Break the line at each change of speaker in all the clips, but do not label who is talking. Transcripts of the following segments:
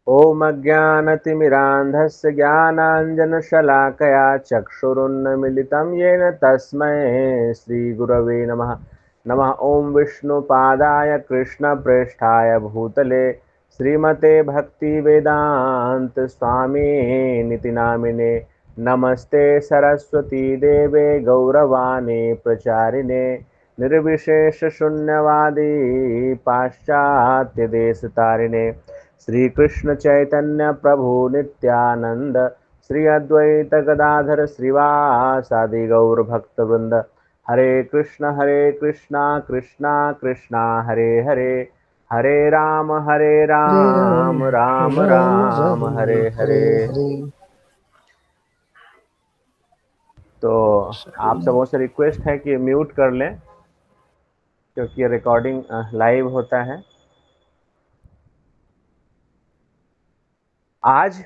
ॐ अज्ञानतिमिरान्धस्य ज्ञानाञ्जनशलाकया चक्षुरुन्मीलितं येन तस्मै श्रीगुरवे नमः। नमः ॐ विष्णुपादाय कृष्णप्रेष्ठाय भूतले श्रीमते भक्तिवेदान्त स्वामिनिति नामिने। नमस्ते सरस्वती देवे गौरवाणी प्रचारिणे निर्विशेषशून्यवादी पाश्चात्यदेशतारिणे। श्री कृष्ण चैतन्य प्रभु नित्यानंद श्री अद्वैत गदाधर श्रीवासादि गौर भक्त वृंद। हरे कृष्णा कृष्णा कृष्णा हरे हरे, हरे राम
हरे राम
राम
राम
राम
राम
हरे
हरे
हरे।
हरे।
तो आप सबों से रिक्वेस्ट है कि म्यूट कर लें, क्योंकि रिकॉर्डिंग लाइव होता है। आज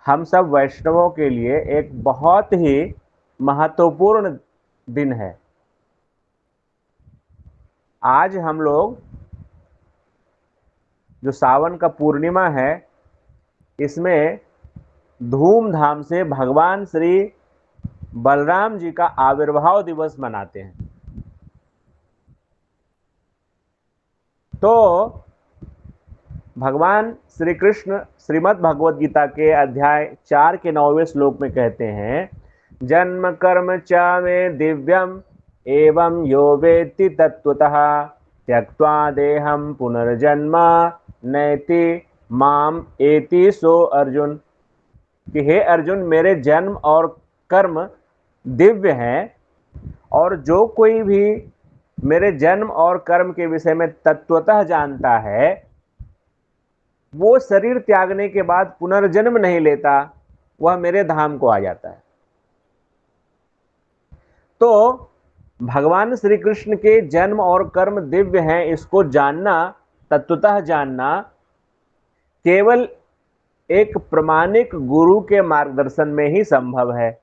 हम सब वैष्णवों के लिए एक बहुत ही महत्वपूर्ण दिन है। आज हम लोग जो सावन का पूर्णिमा है, इसमें धूमधाम से भगवान श्री बलराम जी का आविर्भाव दिवस मनाते हैं। तो भगवान श्री कृष्ण श्रीमद् भगवद गीता के अध्याय 4 के 9वें श्लोक में कहते हैं, जन्म कर्म च मे दिव्यम एवं यो वेत्ति तत्वतः त्यक्त्वा देहं पुनर्जन्म नैति माम एति सो अर्जुन। कि हे अर्जुन, मेरे जन्म और कर्म दिव्य हैं, और जो कोई भी मेरे जन्म और कर्म के विषय में तत्वतः जानता है, वो शरीर त्यागने के बाद पुनर्जन्म नहीं लेता, वह मेरे धाम को आ जाता है। तो भगवान श्री कृष्ण के जन्म और कर्म दिव्य हैं, इसको जानना, तत्वतः जानना, केवल एक प्रामाणिक गुरु के मार्गदर्शन में ही संभव है।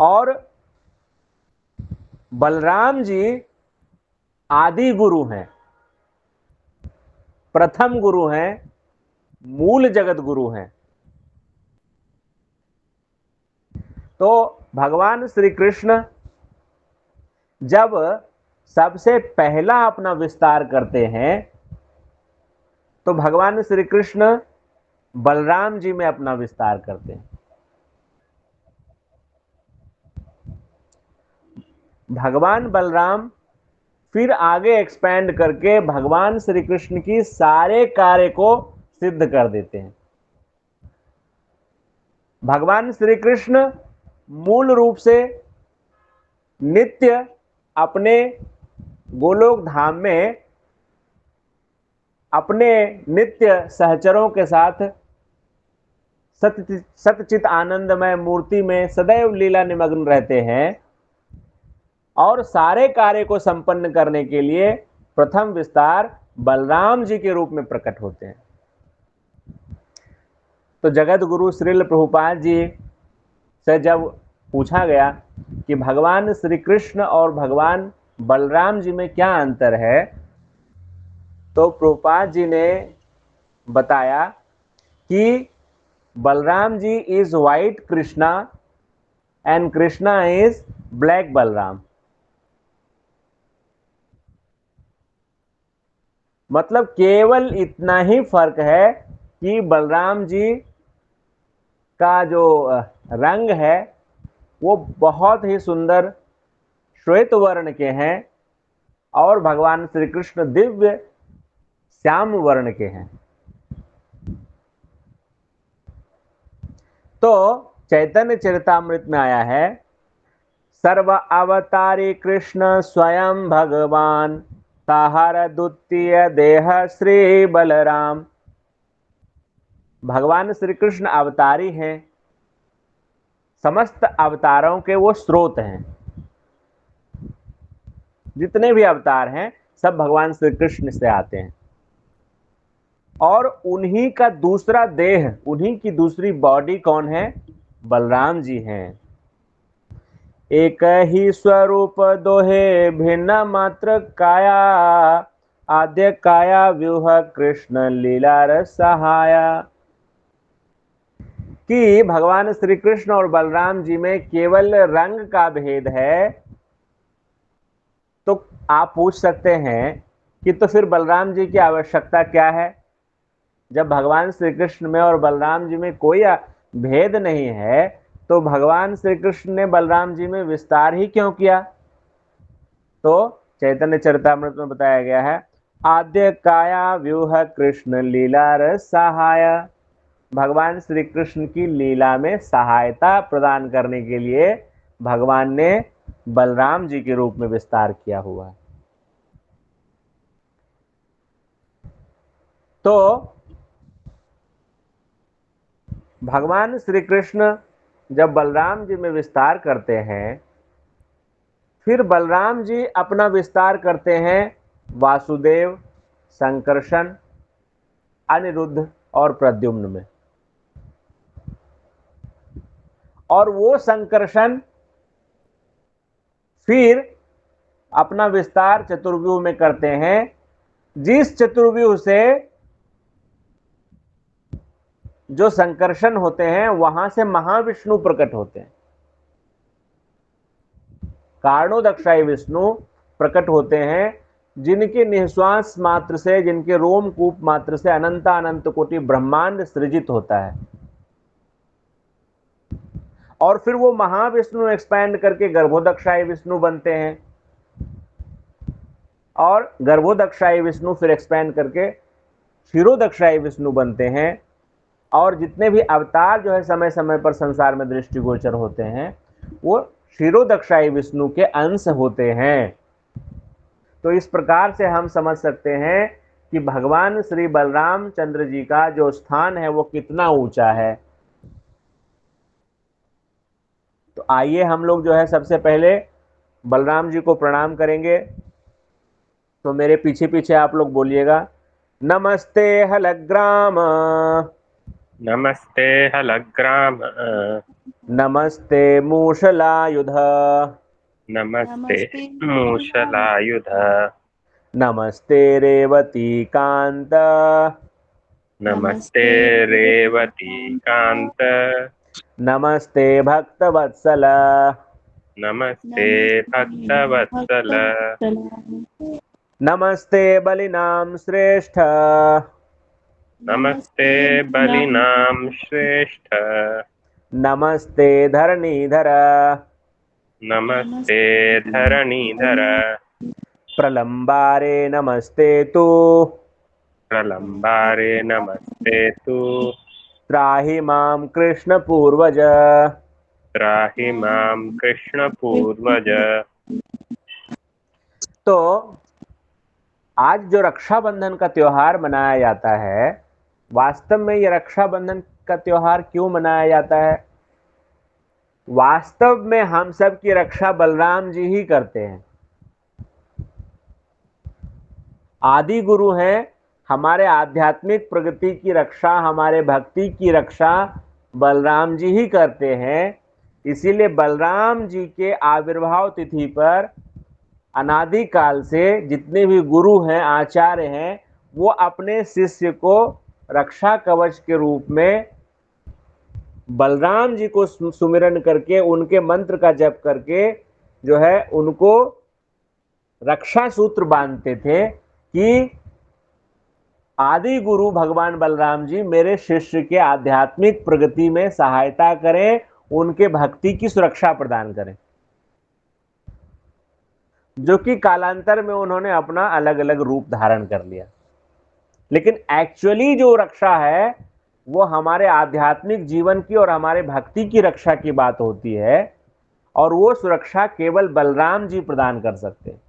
और बलराम जी आदि गुरु हैं, प्रथम गुरु हैं, मूल जगत गुरु हैं। तो भगवान श्री कृष्ण जब सबसे पहला अपना विस्तार करते हैं, तो भगवान श्री कृष्ण बलराम जी में अपना विस्तार करते हैं। भगवान बलराम फिर आगे एक्सपेंड करके भगवान श्री कृष्ण की सारे कार्य को सिद्ध कर देते हैं। भगवान श्री कृष्ण मूल रूप से नित्य अपने गोलोक धाम में अपने नित्य सहचरों के साथ सतचित आनंदमय मूर्ति में सदैव लीला निमग्न रहते हैं, और सारे कार्य को संपन्न करने के लिए प्रथम विस्तार बलराम जी के रूप में प्रकट होते हैं। तो जगत गुरु श्रील प्रभुपाद जी से जब पूछा गया कि भगवान श्री कृष्ण और भगवान बलराम जी में क्या अंतर है, तो प्रभुपाद जी ने बताया कि Balram ji is white Krishna and Krishna is black Balram. मतलब केवल इतना ही फर्क है कि बलराम जी का जो रंग है वो बहुत ही सुंदर श्वेत वर्ण के हैं, और भगवान श्री कृष्ण दिव्य श्याम वर्ण के हैं। तो चैतन्य चरितामृत में आया है, सर्व अवतारी कृष्ण स्वयं भगवान ताहर द्वितीय देह श्री बलराम। भगवान श्री कृष्ण अवतारी हैं, समस्त अवतारों के वो स्रोत हैं। जितने भी अवतार हैं सब भगवान श्री कृष्ण से आते हैं, और उन्हीं का दूसरा देह, उन्हीं की दूसरी बॉडी कौन है? बलराम जी हैं। एक ही स्वरूप दोहे भिन्न मात्र काया, आद्य काया व्यूह कृष्ण लीला रस सहाया, कि भगवान श्री कृष्ण और बलराम जी में केवल रंग का भेद है। तो आप पूछ सकते हैं कि तो फिर बलराम जी की आवश्यकता क्या है, जब भगवान श्री कृष्ण में और बलराम जी में कोई भेद नहीं है, तो भगवान श्री कृष्ण ने बलराम जी में विस्तार ही क्यों किया? तो चैतन्य चरितामृत में बताया गया है, आद्य काया व्यूह कृष्ण लीला रस सहाय, भगवान श्री कृष्ण की लीला में सहायता प्रदान करने के लिए भगवान ने बलराम जी के रूप में विस्तार किया हुआ है। तो भगवान श्री कृष्ण जब बलराम जी में विस्तार करते हैं, फिर बलराम जी अपना विस्तार करते हैं वासुदेव, संकर्षण, अनिरुद्ध और प्रद्युम्न में। और वो संकर्षण फिर अपना विस्तार चतुर्व्यूह में करते हैं, जिस चतुर्व्यूह से जो संकर्षण होते हैं वहां से महाविष्णु प्रकट होते हैं। कारणोदक्षाई विष्णु प्रकट होते हैं, जिनके निःश्वास मात्र से, जिनके रोमकूप मात्र से अनंत अनंत कोटि ब्रह्मांड सृजित होता है। और फिर वो महाविष्णु एक्सपैंड करके गर्भोदक्षाई विष्णु बनते हैं, और गर्भोदक्षाई विष्णु फिर एक्सपैंड करके क्षीरोदक्षाई विष्णु बनते हैं। और जितने भी अवतार जो है समय समय पर संसार में दृष्टिगोचर होते हैं, वो क्षीरोदक्षाई विष्णु के अंश होते हैं। तो इस प्रकार से हम समझ सकते हैं कि भगवान श्री बलराम चंद्र जी का जो स्थान है वो कितना ऊंचा है। तो आइए हम लोग जो है सबसे पहले बलराम जी को प्रणाम करेंगे। तो मेरे पीछे पीछे आप लोग बोलिएगा, नमस्ते हलग्राम,
नमस्ते हलग्राम,
नमस्ते मूषलायुध,
नमस्ते मूषलायुध,
नमस्ते रेवती कांत,
नमस्ते रेवती कांत,
नमस्ते भक्तवत्सल,
नमस्ते भक्तवत्सल,
नमस्ते बलिनाम श्रेष्ठ,
नमस्ते बलिनाम श्रेष्ठ,
नमस्ते धरणीधर,
नमस्ते धरणीधर,
प्रलंबारे नमस्ते तु,
प्रलंबारे नमस्ते तु,
त्राहि मां कृष्ण पूर्वज,
त्राहि मां कृष्ण पूर्वज।
तो आज जो रक्षाबंधन का त्योहार मनाया जाता है, वास्तव में ये रक्षाबंधन का त्योहार क्यों मनाया जाता है? वास्तव में हम सब की रक्षा बलराम जी ही करते हैं। आदि गुरु हैं, हमारे आध्यात्मिक प्रगति की रक्षा, हमारे भक्ति की रक्षा बलराम जी ही करते हैं। इसीलिए बलराम जी के आविर्भाव तिथि पर अनादि काल से जितने भी गुरु हैं, आचार्य हैं, वो अपने शिष्य को रक्षा कवच के रूप में बलराम जी को सुमिरन करके, उनके मंत्र का जप करके जो है उनको रक्षा सूत्र बांधते थे कि आदि गुरु भगवान बलराम जी मेरे शिष्य के आध्यात्मिक प्रगति में सहायता करें, उनके भक्ति की सुरक्षा प्रदान करें। जो कि कालांतर में उन्होंने अपना अलग अलग रूप धारण कर लिया। लेकिन एक्चुअली जो रक्षा है वो हमारे आध्यात्मिक जीवन की और हमारे भक्ति की रक्षा की बात होती है, और वो सुरक्षा केवल बलराम जी प्रदान कर सकते हैं।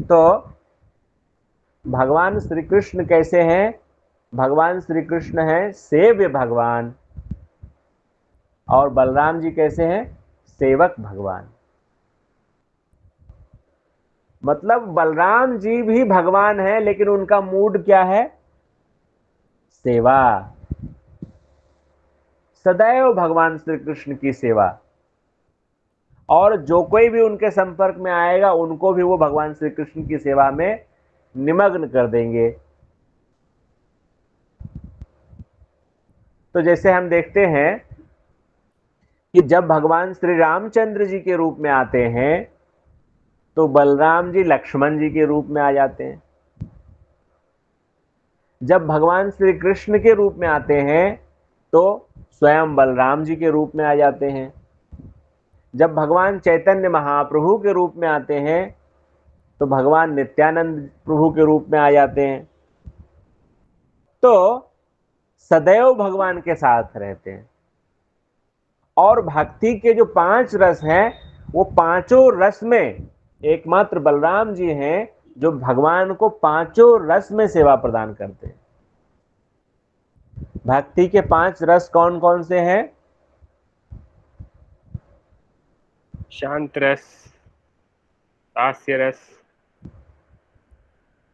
तो भगवान श्री कृष्ण कैसे हैं? भगवान श्री कृष्ण हैं सेव्य भगवान, और बलराम जी कैसे हैं? सेवक भगवान। मतलब बलराम जी भी भगवान है, लेकिन उनका मूड क्या है? सेवा। सदैव भगवान श्री कृष्ण की सेवा। और जो कोई भी उनके संपर्क में आएगा उनको भी वो भगवान श्री कृष्ण की सेवा में निमग्न कर देंगे। तो जैसे हम देखते हैं कि जब भगवान श्री रामचंद्र जी के रूप में आते हैं तो बलराम जी लक्ष्मण जी के रूप में आ जाते हैं। जब भगवान श्री कृष्ण के रूप में आते हैं तो स्वयं बलराम जी के रूप में आ जाते हैं। जब भगवान चैतन्य महाप्रभु के रूप में आते हैं तो भगवान नित्यानंद प्रभु के रूप में आ जाते हैं। तो सदैव भगवान के साथ रहते हैं। और भक्ति के जो 5 रस हैं वो पांचों रस में एकमात्र बलराम जी हैं जो भगवान को पांचों रस में सेवा प्रदान करते हैं। भक्ति के 5 रस कौन कौन से हैं?
शांत रस, हास्य रस,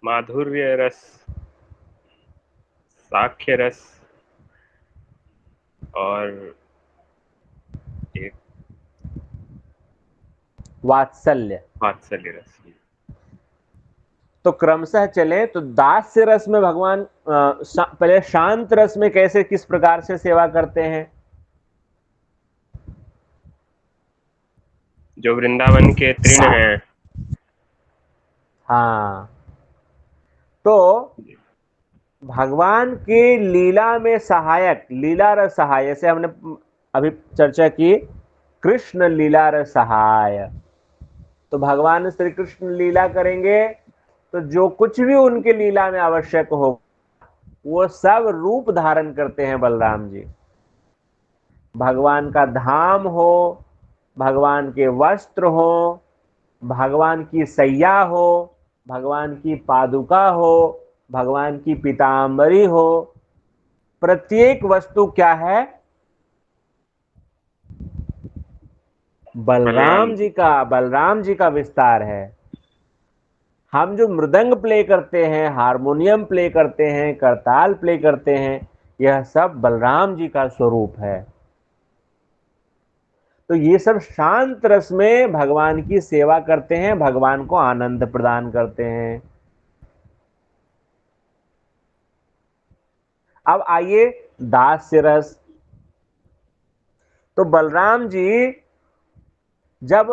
माधुर्य रस, साख्य रस और एक
वात्सल्य
रस।
तो क्रमशः चले तो दास्य रस में भगवान पहले शांत रस में कैसे किस प्रकार से सेवा करते हैं?
जो वृंदावन के तृण हैं।
हाँ, तो भगवान की लीला में सहायक लीला रस सहाय से हमने अभी चर्चा की कृष्ण लीला रस सहाय। तो भगवान श्री कृष्ण लीला करेंगे तो जो कुछ भी उनके लीला में आवश्यक हो वो सब रूप धारण करते हैं बलराम जी। भगवान का धाम हो, भगवान के वस्त्र हो, भगवान की सैया हो, भगवान की पादुका हो, भगवान की पीतांबरी हो, प्रत्येक वस्तु क्या है? बलराम जी का विस्तार है। हम जो मृदंग प्ले करते हैं, हारमोनियम प्ले करते हैं, करताल प्ले करते हैं, यह सब बलराम जी का स्वरूप है। तो ये सब शांत रस में भगवान की सेवा करते हैं, भगवान को आनंद प्रदान करते हैं। अब आइए दास्य रस। तो बलराम जी जब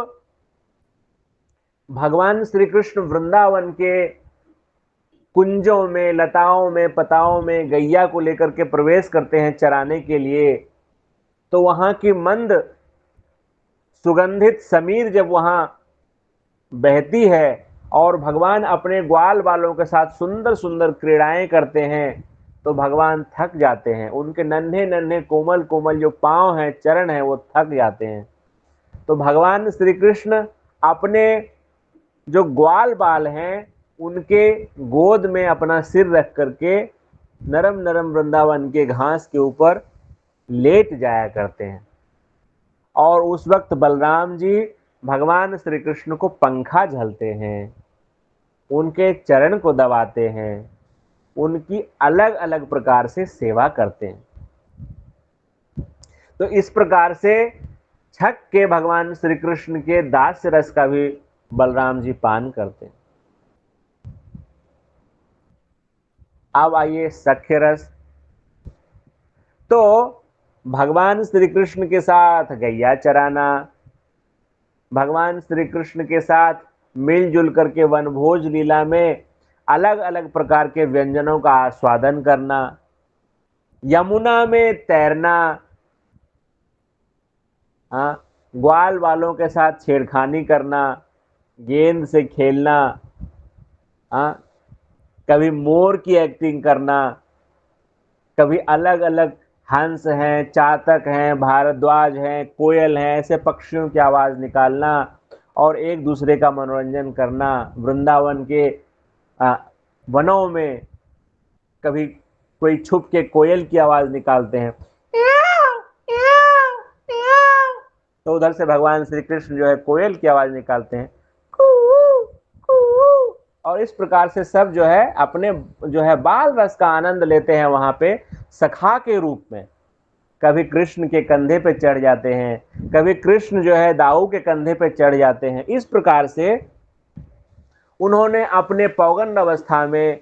भगवान श्री कृष्ण वृंदावन के कुंजों में, लताओं में, पताओं में गैया को लेकर के प्रवेश करते हैं चराने के लिए, तो वहां की मंद सुगंधित समीर जब वहां बहती है और भगवान अपने ग्वाल बालों के साथ सुंदर सुंदर क्रीड़ाएं करते हैं तो भगवान थक जाते हैं। उनके नन्हे नन्हे कोमल कोमल जो पांव हैं, चरण हैं, वो थक जाते हैं। तो भगवान श्री कृष्ण अपने जो ग्वाल बाल हैं उनके गोद में अपना सिर रख करके नरम नरम वृंदावन के घास के ऊपर लेट जाया करते हैं। और उस वक्त बलराम जी भगवान श्री कृष्ण को पंखा झलते हैं, उनके चरण को दबाते हैं, उनकी अलग अलग प्रकार से सेवा करते हैं। तो इस प्रकार से छक के भगवान श्री कृष्ण के दास्य रस का भी बलराम जी पान करते हैं। अब आइए सख्य रस। तो भगवान श्री कृष्ण के साथ गैया चराना, भगवान श्री कृष्ण के साथ मिलजुल करके वनभोज लीला में अलग अलग प्रकार के व्यंजनों का आस्वादन करना, यमुना में तैरना, ग्वाल वालों के साथ छेड़खानी करना, गेंद से खेलना, कभी मोर की एक्टिंग करना, कभी अलग अलग हंस हैं, चातक हैं, भारद्वाज हैं, कोयल हैं, ऐसे पक्षियों की आवाज निकालना और एक दूसरे का मनोरंजन करना। वृंदावन के वनों में कभी कोई छुप के कोयल की आवाज निकालते हैं, तो उधर से भगवान श्री कृष्ण जो है कोयल की आवाज निकालते हैं, और इस प्रकार से सब जो है अपने जो है बाल रस का आनंद लेते हैं वहां पे सखा के रूप में। कभी कृष्ण के कंधे पे चढ़ जाते हैं, कभी कृष्ण जो है दाऊ के कंधे पे चढ़ जाते हैं। इस प्रकार से उन्होंने अपने पौगंड अवस्था में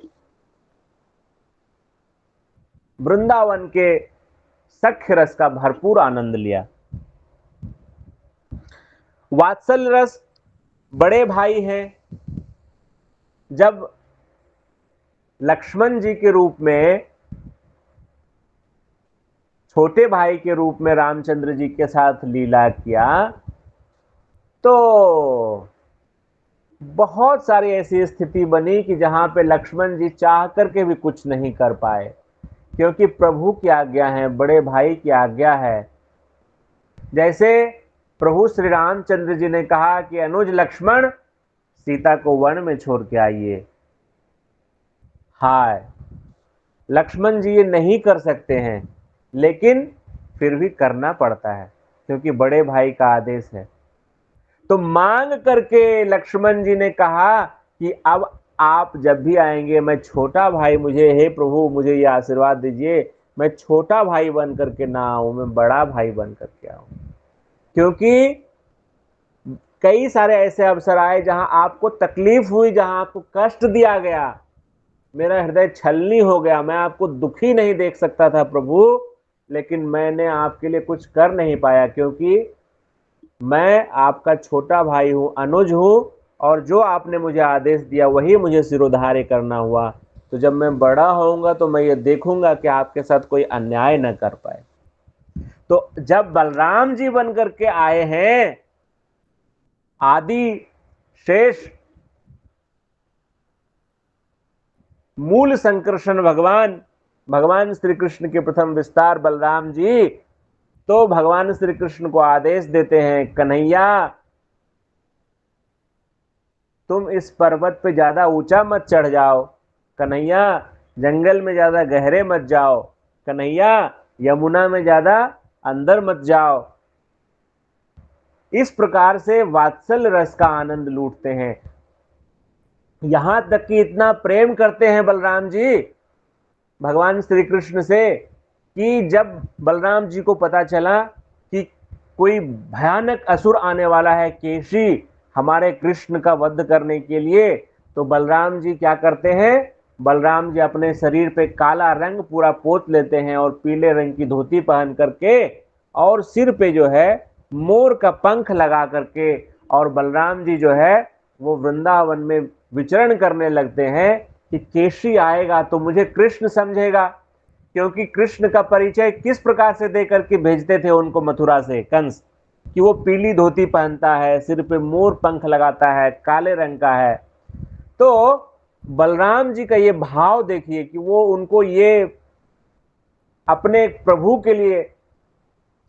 वृंदावन के सख्य रस का भरपूर आनंद लिया। वात्सल्य रस बड़े भाई हैं। जब लक्ष्मण जी के रूप में, छोटे भाई के रूप में रामचंद्र जी के साथ लीला किया, तो बहुत सारी ऐसी स्थिति बनी कि जहां पे लक्ष्मण जी चाह करके भी कुछ नहीं कर पाए, क्योंकि प्रभु की आज्ञा है, बड़े भाई की आज्ञा है। जैसे प्रभु श्री रामचंद्र जी ने कहा कि अनुज लक्ष्मण सीता को वन में छोड़ के आइए। हाय, लक्ष्मण जी ये नहीं कर सकते हैं, लेकिन फिर भी करना पड़ता है क्योंकि बड़े भाई का आदेश है। तो मांग करके लक्ष्मण जी ने कहा कि अब आप जब भी आएंगे, मैं छोटा भाई, मुझे हे प्रभु मुझे ये आशीर्वाद दीजिए, मैं छोटा भाई बन करके ना आऊं, मैं बड़ा भाई बन करके आऊं। क्योंकि कई सारे ऐसे अवसर आए जहां आपको तकलीफ हुई, जहां आपको कष्ट दिया गया, मेरा हृदय छलनी हो गया, मैं आपको दुखी नहीं देख सकता था प्रभु, लेकिन मैंने आपके लिए कुछ कर नहीं पाया, क्योंकि मैं आपका छोटा भाई हूं, अनुज हूं, और जो आपने मुझे आदेश दिया वही मुझे सिरोधार्य करना हुआ। तो जब मैं बड़ा होऊंगा तो मैं ये देखूंगा कि आपके साथ कोई अन्याय न कर पाए। तो जब बलराम जी बन करके आए हैं, आदि शेष मूल संकर्षण भगवान श्री कृष्ण के प्रथम विस्तार बलराम जी, तो भगवान श्री कृष्ण को आदेश देते हैं, कन्हैया तुम इस पर्वत पे ज्यादा ऊंचा मत चढ़ जाओ, कन्हैया जंगल में ज्यादा गहरे मत जाओ, कन्हैया यमुना में ज्यादा अंदर मत जाओ। इस प्रकार से वात्सल्य रस का आनंद लूटते हैं। यहां तक कि इतना प्रेम करते हैं बलराम जी भगवान श्री कृष्ण से कि जब बलराम जी को पता चला कि कोई भयानक असुर आने वाला है, केशी, हमारे कृष्ण का वध करने के लिए, तो बलराम जी क्या करते हैं, बलराम जी अपने शरीर पे काला रंग पूरा पोत लेते हैं और पीले रंग की धोती पहन करके और सिर पे जो है मोर का पंख लगा करके, और बलराम जी जो है वो वृंदावन में विचरण करने लगते हैं कि केशी आएगा तो मुझे कृष्ण समझेगा। क्योंकि कृष्ण का परिचय किस प्रकार से देकर के भेजते थे उनको मथुरा से कंस, कि वो पीली धोती पहनता है, सिर पे मोर पंख लगाता है, काले रंग का है। तो बलराम जी का ये भाव देखिए कि वो उनको ये अपने प्रभु के लिए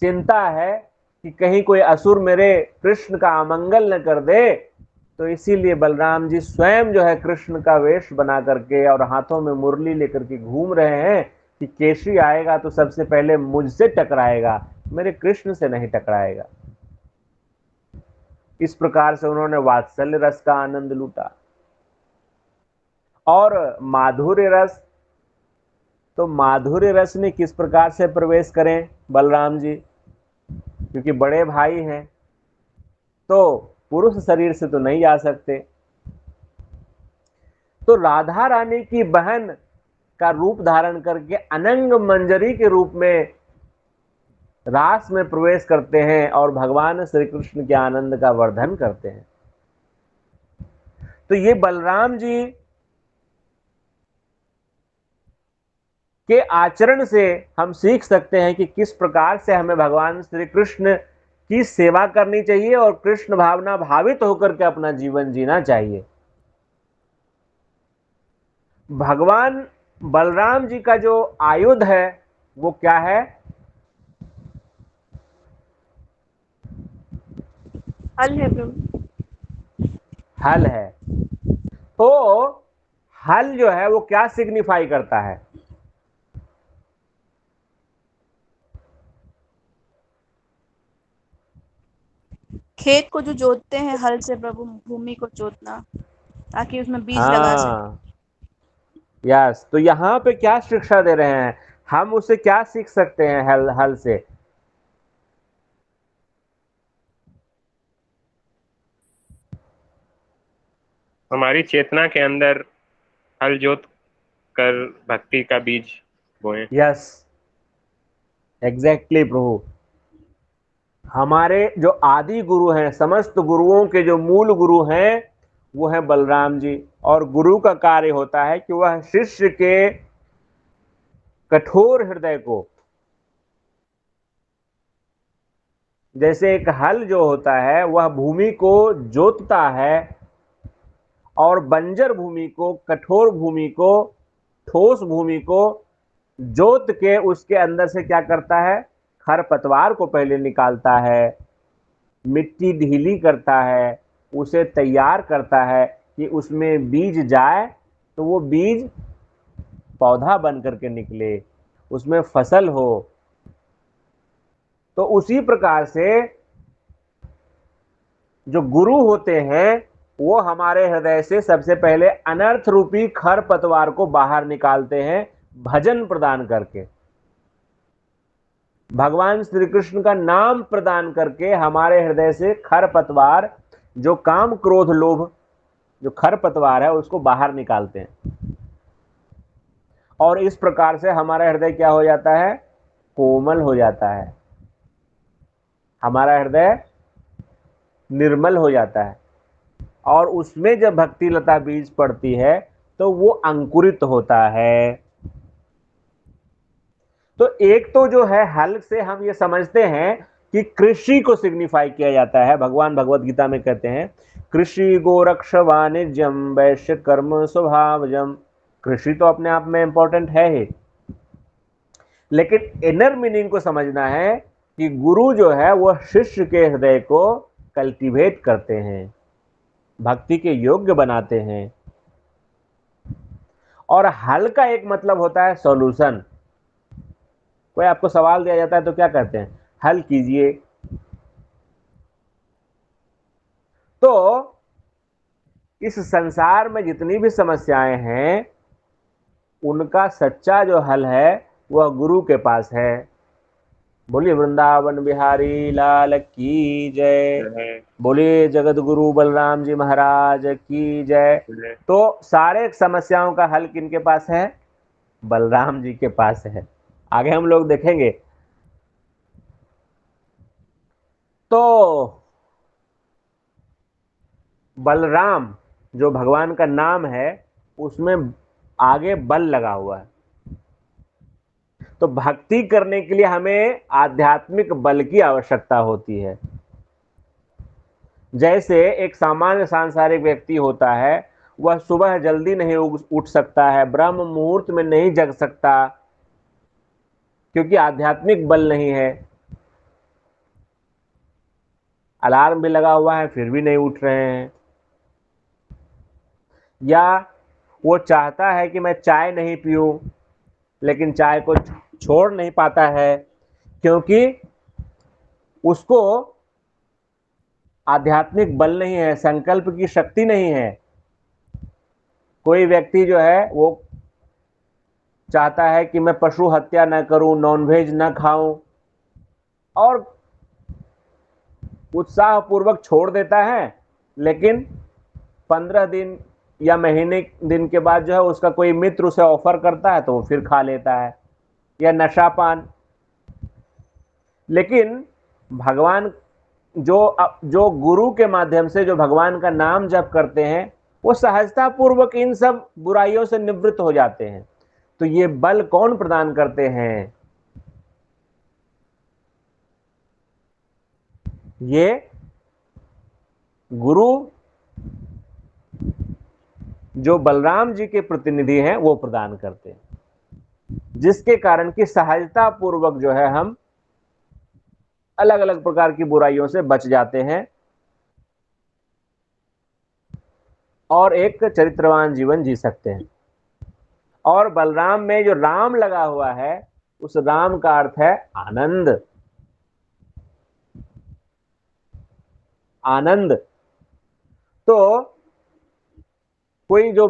चिंता है कि कहीं कोई असुर मेरे कृष्ण का अमंगल न कर दे। तो इसीलिए बलराम जी स्वयं जो है कृष्ण का वेश बना करके और हाथों में मुरली लेकर के घूम रहे हैं कि केशी आएगा तो सबसे पहले मुझसे टकराएगा, मेरे कृष्ण से नहीं टकराएगा। इस प्रकार से उन्होंने वात्सल्य रस का आनंद लूटा। और माधुर्य रस, तो माधुर्य रस में किस प्रकार से प्रवेश करें बलराम जी, क्योंकि बड़े भाई हैं तो पुरुष शरीर से तो नहीं जा सकते। तो राधा रानी की बहन का रूप धारण करके अनंग मंजरी के रूप में रास में प्रवेश करते हैं और भगवान श्री कृष्ण के आनंद का वर्धन करते हैं। तो ये बलराम जी के आचरण से हम सीख सकते हैं कि किस प्रकार से हमें भगवान श्री कृष्ण की सेवा करनी चाहिए और कृष्ण भावना भावित होकर के अपना जीवन जीना चाहिए। भगवान बलराम जी का जो आयुध है वो क्या है?
हल है प्रभु।
हल है। तो हल जो है वो क्या सिग्निफाई करता है?
खेत को जो जोतते हैं हल से प्रभु, भूमि को जोतना ताकि उसमें बीज लगा सके।
हाँ, यस। तो यहां पे क्या शिक्षा दे रहे हैं? हम उससे क्या सीख सकते हैं हल से?
हमारी चेतना के अंदर हल जोत कर भक्ति का बीज बोए।
यस, एग्जैक्टली प्रभु। हमारे जो आदि गुरु हैं, समस्त गुरुओं के जो मूल गुरु हैं, वो है बलराम जी। और गुरु का कार्य होता है कि वह शिष्य के कठोर हृदय को, जैसे एक हल जो होता है वह भूमि को जोतता है और बंजर भूमि को, कठोर भूमि को, ठोस भूमि को जोत के उसके अंदर से क्या करता है, खरपतवार को पहले निकालता है, मिट्टी ढीली करता है, उसे तैयार करता है कि उसमें बीज जाए तो वो बीज पौधा बन करके निकले, उसमें फसल हो। तो उसी प्रकार से जो गुरु होते हैं वो हमारे हृदय से सबसे पहले अनर्थ रूपी खरपतवार को बाहर निकालते हैं, भजन प्रदान करके, भगवान श्री कृष्ण का नाम प्रदान करके हमारे हृदय से खरपतवार, जो काम क्रोध लोभ जो खरपतवार है, उसको बाहर निकालते हैं। और इस प्रकार से हमारा हृदय क्या हो जाता है, कोमल हो जाता है, हमारा हृदय निर्मल हो जाता है। और उसमें जब भक्ति लता बीज पड़ती है तो वो अंकुरित होता है। तो एक तो जो है हल से हम ये समझते हैं कि कृषि को सिग्निफाई किया जाता है। भगवान भगवत गीता में कहते हैं कृषि गोरक्ष वाणिज्यम वैश्य कर्म स्वभावजम। कृषि तो अपने आप में इंपॉर्टेंट है ही, लेकिन इनर मीनिंग को समझना है कि गुरु जो है वह शिष्य के हृदय को कल्टीवेट करते हैं, भक्ति के योग्य बनाते हैं। और हल का एक मतलब होता है सॉल्यूशन। कोई आपको सवाल दिया जाता है तो क्या कहते हैं, हल कीजिए। तो इस संसार में जितनी भी समस्याएं हैं उनका सच्चा जो हल है वह गुरु के पास है। बोलिए वृंदावन बिहारी लाल की जय, बोलिए जगत गुरु बलराम जी महाराज की जय। तो सारे समस्याओं का हल किनके पास है, बलराम जी के पास है। आगे हम लोग देखेंगे। तो बलराम जो भगवान का नाम है उसमें आगे बल लगा हुआ है। तो भक्ति करने के लिए हमें आध्यात्मिक बल की आवश्यकता होती है। जैसे एक सामान्य सांसारिक व्यक्ति होता है, वह सुबह जल्दी नहीं उठ सकता है, ब्रह्म मुहूर्त में नहीं जग सकता, क्योंकि आध्यात्मिक बल नहीं है। अलार्म भी लगा हुआ है फिर भी नहीं उठ रहे हैं। या वो चाहता है कि मैं चाय नहीं पीऊं, लेकिन चाय को छोड़ नहीं पाता है, क्योंकि उसको आध्यात्मिक बल नहीं है, संकल्प की शक्ति नहीं है। कोई व्यक्ति जो है वो चाहता है कि मैं पशु हत्या न करूं, नॉनवेज न खाऊं, और उत्साह पूर्वक छोड़ देता है, लेकिन 15 दिन या महीने दिन के बाद जो है उसका कोई मित्र उसे ऑफर करता है तो वो फिर खा लेता है, या नशापान। लेकिन भगवान जो गुरु के माध्यम से जो भगवान का नाम जप करते हैं वो सहजता पूर्वक इन सब बुराइयों से निवृत्त हो जाते हैं। तो ये बल कौन प्रदान करते हैं, ये गुरु जो बलराम जी के प्रतिनिधि हैं वो प्रदान करते हैं, जिसके कारण की सहजता पूर्वक जो है हम अलग अलग प्रकार की बुराइयों से बच जाते हैं और एक चरित्रवान जीवन जी सकते हैं। और बलराम में जो राम लगा हुआ है उस राम का अर्थ है आनंद। आनंद। तो कोई जो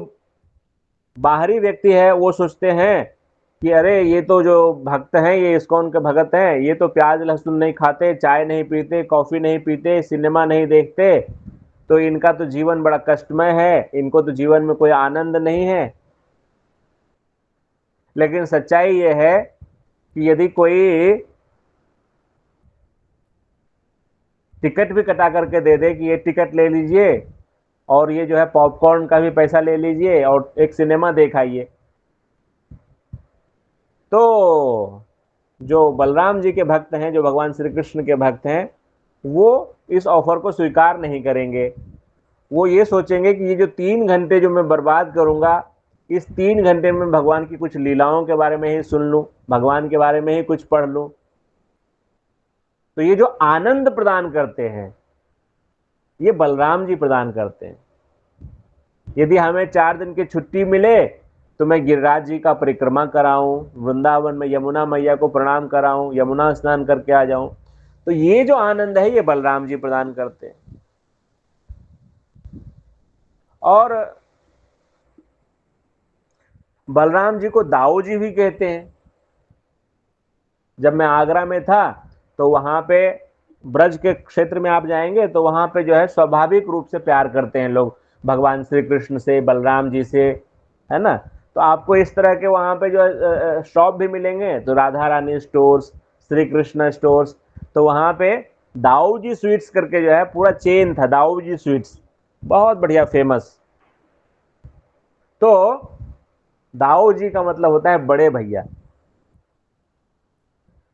बाहरी व्यक्ति है वो सोचते हैं कि अरे ये तो जो भक्त हैं, ये इस्कॉन के भगत हैं, ये तो प्याज लहसुन नहीं खाते, चाय नहीं पीते, कॉफी नहीं पीते, सिनेमा नहीं देखते, तो इनका तो जीवन बड़ा कष्टमय है, इनको तो जीवन में कोई आनंद नहीं है। लेकिन सच्चाई ये है कि यदि कोई टिकट भी कटा करके दे दे कि ये टिकट ले लीजिए और ये जो है पॉपकॉर्न का भी पैसा ले लीजिए और एक सिनेमा देखाइए, तो जो बलराम जी के भक्त हैं, जो भगवान श्री कृष्ण के भक्त हैं, वो इस ऑफर को स्वीकार नहीं करेंगे। वो ये सोचेंगे कि ये जो 3 घंटे जो मैं बर्बाद करूंगा, इस 3 घंटे में भगवान की कुछ लीलाओं के बारे में ही सुन लूं, भगवान के बारे में ही कुछ पढ़ लूं। तो ये जो आनंद प्रदान करते हैं, ये बलराम जी प्रदान करते हैं। यदि हमें 4 दिन की छुट्टी मिले तो मैं गिरिराज जी का परिक्रमा कराऊं, वृंदावन में यमुना मैया को प्रणाम कराऊं, यमुना स्नान करके आ जाऊं, तो ये जो आनंद है ये बलराम जी प्रदान करते हैं। और बलराम जी को दाऊ जी भी कहते हैं। जब मैं आगरा में था तो वहां पे ब्रज के क्षेत्र में आप जाएंगे तो वहां पे जो है स्वाभाविक रूप से प्यार करते हैं लोग भगवान श्री कृष्ण से, बलराम जी से, है ना। तो आपको इस तरह के वहां पे जो शॉप भी मिलेंगे, तो राधा रानी स्टोर्स, श्री कृष्ण स्टोर्स, तो वहां पे दाऊ जी स्वीट्स करके जो है पूरा चेन था, दाऊ जी स्वीट्स, बहुत बढ़िया फेमस। तो दाऊ जी का मतलब होता है बड़े भैया।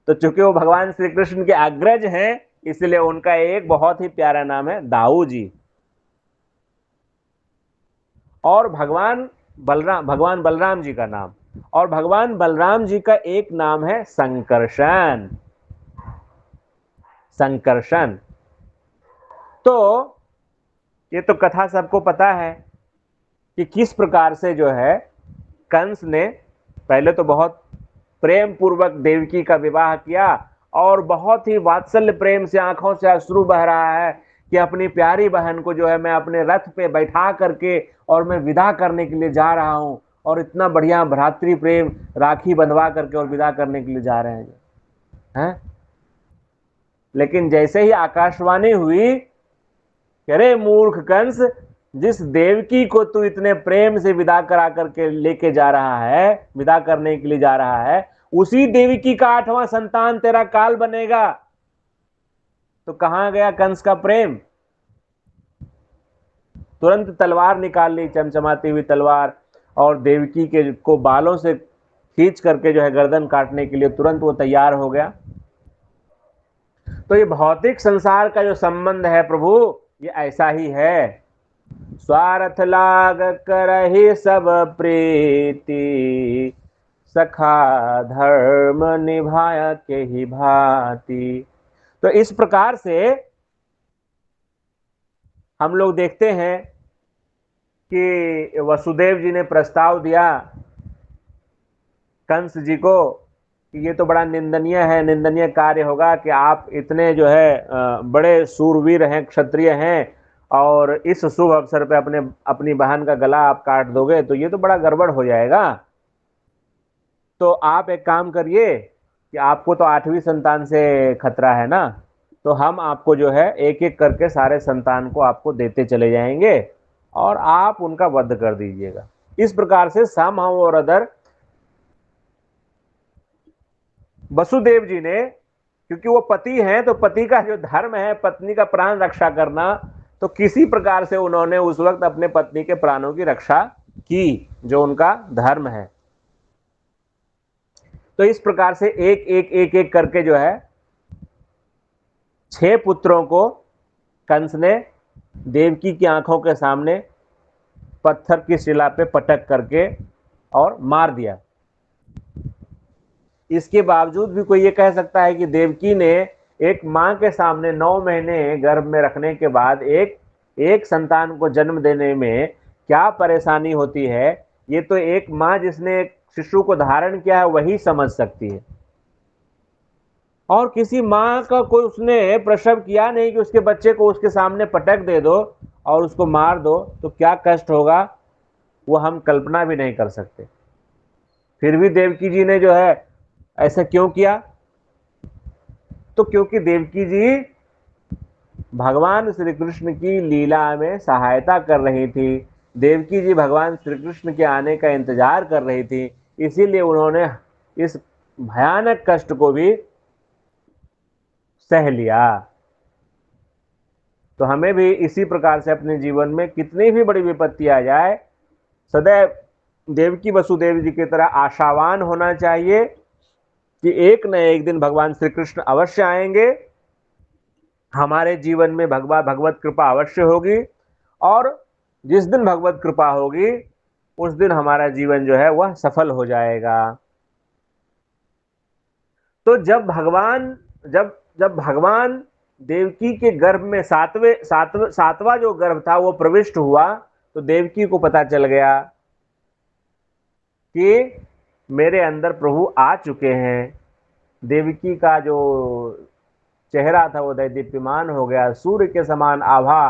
तो चूंकि वो भगवान श्री कृष्ण के अग्रज हैं, इसलिए उनका एक बहुत ही प्यारा नाम है दाऊ जी। और भगवान बलराम जी का नाम, और भगवान बलराम जी का एक नाम है संकर्षण। संकर्षण, तो ये तो कथा सबको पता है कि किस प्रकार से जो है कंस ने पहले तो बहुत प्रेम पूर्वक देवकी का विवाह किया, और बहुत ही वात्सल्य प्रेम से आंखों से अश्रु बह रहा है कि अपनी प्यारी बहन को जो है मैं अपने रथ पे बैठा करके और मैं विदा करने के लिए जा रहा हूं, और इतना बढ़िया भ्रातृ प्रेम राखी बंधवा करके और विदा करने के लिए जा रहे हैं। लेकिन जैसे ही आकाशवाणी हुई, अरे मूर्ख कंस, जिस देवकी को तू इतने प्रेम से विदा करा करके लेके जा रहा है, विदा करने के लिए जा रहा है, उसी देवकी का 8वां संतान तेरा काल बनेगा। तो कहां गया कंस का प्रेम? तुरंत तलवार निकाल ली, चमचमाती हुई तलवार, और देवकी के को बालों से खींच करके जो है गर्दन काटने के लिए तुरंत वो तैयार हो गया। तो ये भौतिक संसार का जो संबंध है प्रभु, ये ऐसा ही है। स्वार्थ लाग करहि सब प्रीति, सखा धर्म निभाया के ही भांति। तो इस प्रकार से हम लोग देखते हैं कि वसुदेव जी ने प्रस्ताव दिया कंस जी को कि ये तो बड़ा निंदनीय है, निंदनीय कार्य होगा कि आप इतने जो है बड़े सूरवीर हैं, क्षत्रिय हैं, और इस शुभ अवसर पे अपनी बहन का गला आप काट दोगे, तो ये तो बड़ा गड़बड़ हो जाएगा। तो आप एक काम करिए कि आपको तो 8वीं संतान से खतरा है ना, तो हम आपको जो है एक एक करके सारे संतान को आपको देते चले जाएंगे और आप उनका वध कर दीजिएगा। इस प्रकार से समहाउ और अदर वसुदेव जी ने, क्योंकि वो पति हैं, तो पति का जो धर्म है पत्नी का प्राण रक्षा करना, तो किसी प्रकार से उन्होंने उस वक्त अपने पत्नी के प्राणों की रक्षा की, जो उनका धर्म है। तो इस प्रकार से एक एक करके जो है 6 पुत्रों को कंस ने देवकी की आंखों के सामने पत्थर की शिला पे पटक करके और मार दिया। इसके बावजूद भी कोई ये कह सकता है कि देवकी ने एक मां के सामने 9 महीने गर्भ में रखने के बाद एक संतान को जन्म देने में क्या परेशानी होती है, ये तो एक मां जिसने एक शिशु को धारण किया है वही समझ सकती है। और किसी मां का कोई उसने प्रसव किया नहीं कि उसके बच्चे को उसके सामने पटक दे दो और उसको मार दो, तो क्या कष्ट होगा वो हम कल्पना भी नहीं कर सकते। फिर भी देवकी जी ने जो है ऐसा क्यों किया? तो क्योंकि देवकी जी भगवान श्री कृष्ण की लीला में सहायता कर रही थी, देवकी जी भगवान श्री कृष्ण के आने का इंतजार कर रही थी, इसीलिए उन्होंने इस भयानक कष्ट को भी सह लिया। तो हमें भी इसी प्रकार से अपने जीवन में कितनी भी बड़ी विपत्ति आ जाए, सदैव देवकी वसुदेव जी की तरह आशावान होना चाहिए कि एक न एक दिन भगवान श्री कृष्ण अवश्य आएंगे, हमारे जीवन में भगवत कृपा अवश्य होगी, और जिस दिन भगवत कृपा होगी उस दिन हमारा जीवन जो है वह सफल हो जाएगा। तो जब भगवान देवकी के गर्भ में सातवां जो गर्भ था वो प्रविष्ट हुआ, तो देवकी को पता चल गया कि मेरे अंदर प्रभु आ चुके हैं। देवकी का जो चेहरा था वो दीप्यमान हो गया, सूर्य के समान आभा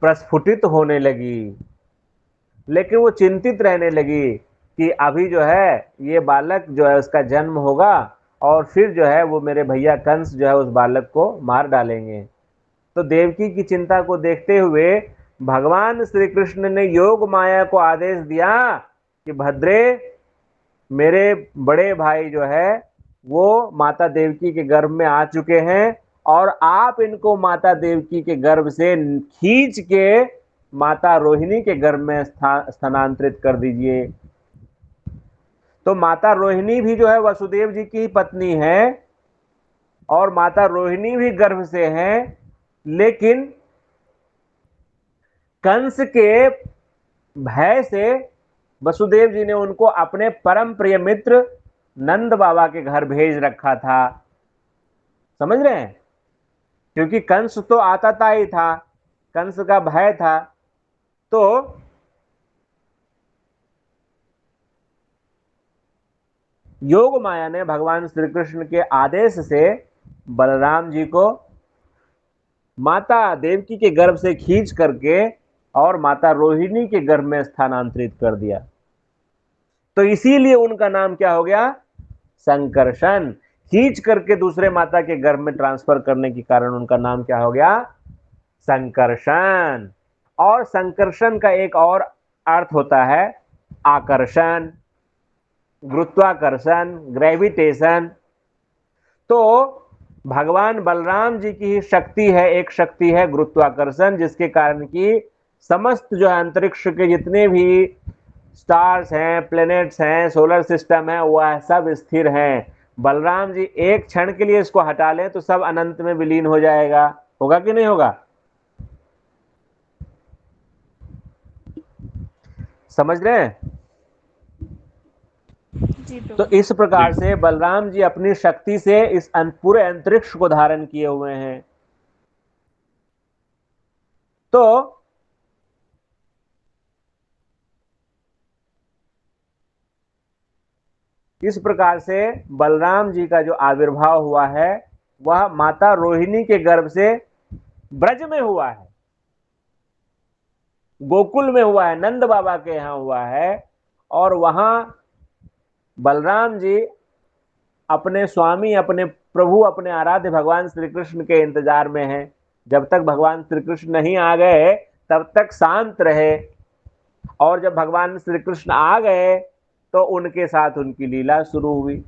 प्रस्फुटित होने लगी। लेकिन वो चिंतित रहने लगी कि अभी जो है ये बालक जो है उसका जन्म होगा और फिर जो है वो मेरे भैया कंस जो है उस बालक को मार डालेंगे। तो देवकी की चिंता को देखते हुए भगवान श्री कृष्ण ने योग माया को आदेश दिया कि भद्रे, मेरे बड़े भाई जो है वो माता देवकी के गर्भ में आ चुके हैं और आप इनको माता देवकी के गर्भ से खींच के माता रोहिणी के गर्भ में स्थानांतरित कर दीजिए। तो माता रोहिणी भी जो है वसुदेव जी की पत्नी है और माता रोहिणी भी गर्भ से हैं, लेकिन कंस के भय से वसुदेव जी ने उनको अपने परम प्रिय मित्र नंद बाबा के घर भेज रखा था। समझ रहे हैं? क्योंकि कंस तो आता ही था, कंस का भय था। तो योग माया ने भगवान श्री कृष्ण के आदेश से बलराम जी को माता देवकी के गर्भ से खींच करके और माता रोहिणी के गर्भ में स्थानांतरित कर दिया। तो इसीलिए उनका नाम क्या हो गया? संकर्षण। खींच करके दूसरे माता के गर्भ में ट्रांसफर करने के कारण उनका नाम क्या हो गया? संकर्षण। और संकर्षण का एक और अर्थ होता है आकर्षण, गुरुत्वाकर्षण, ग्रेविटेशन। तो भगवान बलराम जी की ही शक्ति है, एक शक्ति है गुरुत्वाकर्षण, जिसके कारण कि समस्त जो है अंतरिक्ष के जितने भी स्टार्स हैं, प्लैनेट्स हैं, सोलर सिस्टम है, वह सब स्थिर हैं। बलराम जी एक क्षण के लिए इसको हटा लें तो सब अनंत में विलीन हो जाएगा। होगा कि नहीं होगा? समझ रहे हैं? तो इस प्रकार से बलराम जी अपनी शक्ति से इस पूरे अंतरिक्ष को धारण किए हुए हैं। तो इस प्रकार से बलराम जी का जो आविर्भाव हुआ है वह माता रोहिणी के गर्भ से ब्रज में हुआ है, गोकुल में हुआ है, नंद बाबा के यहां हुआ है। और वहां बलराम जी अपने स्वामी, अपने प्रभु, अपने आराध्य भगवान श्री कृष्ण के इंतजार में हैं। जब तक भगवान श्री कृष्ण नहीं आ गए तब तक शांत रहे, और जब भगवान श्री कृष्ण आ गए तो उनके साथ उनकी लीला शुरू हुई।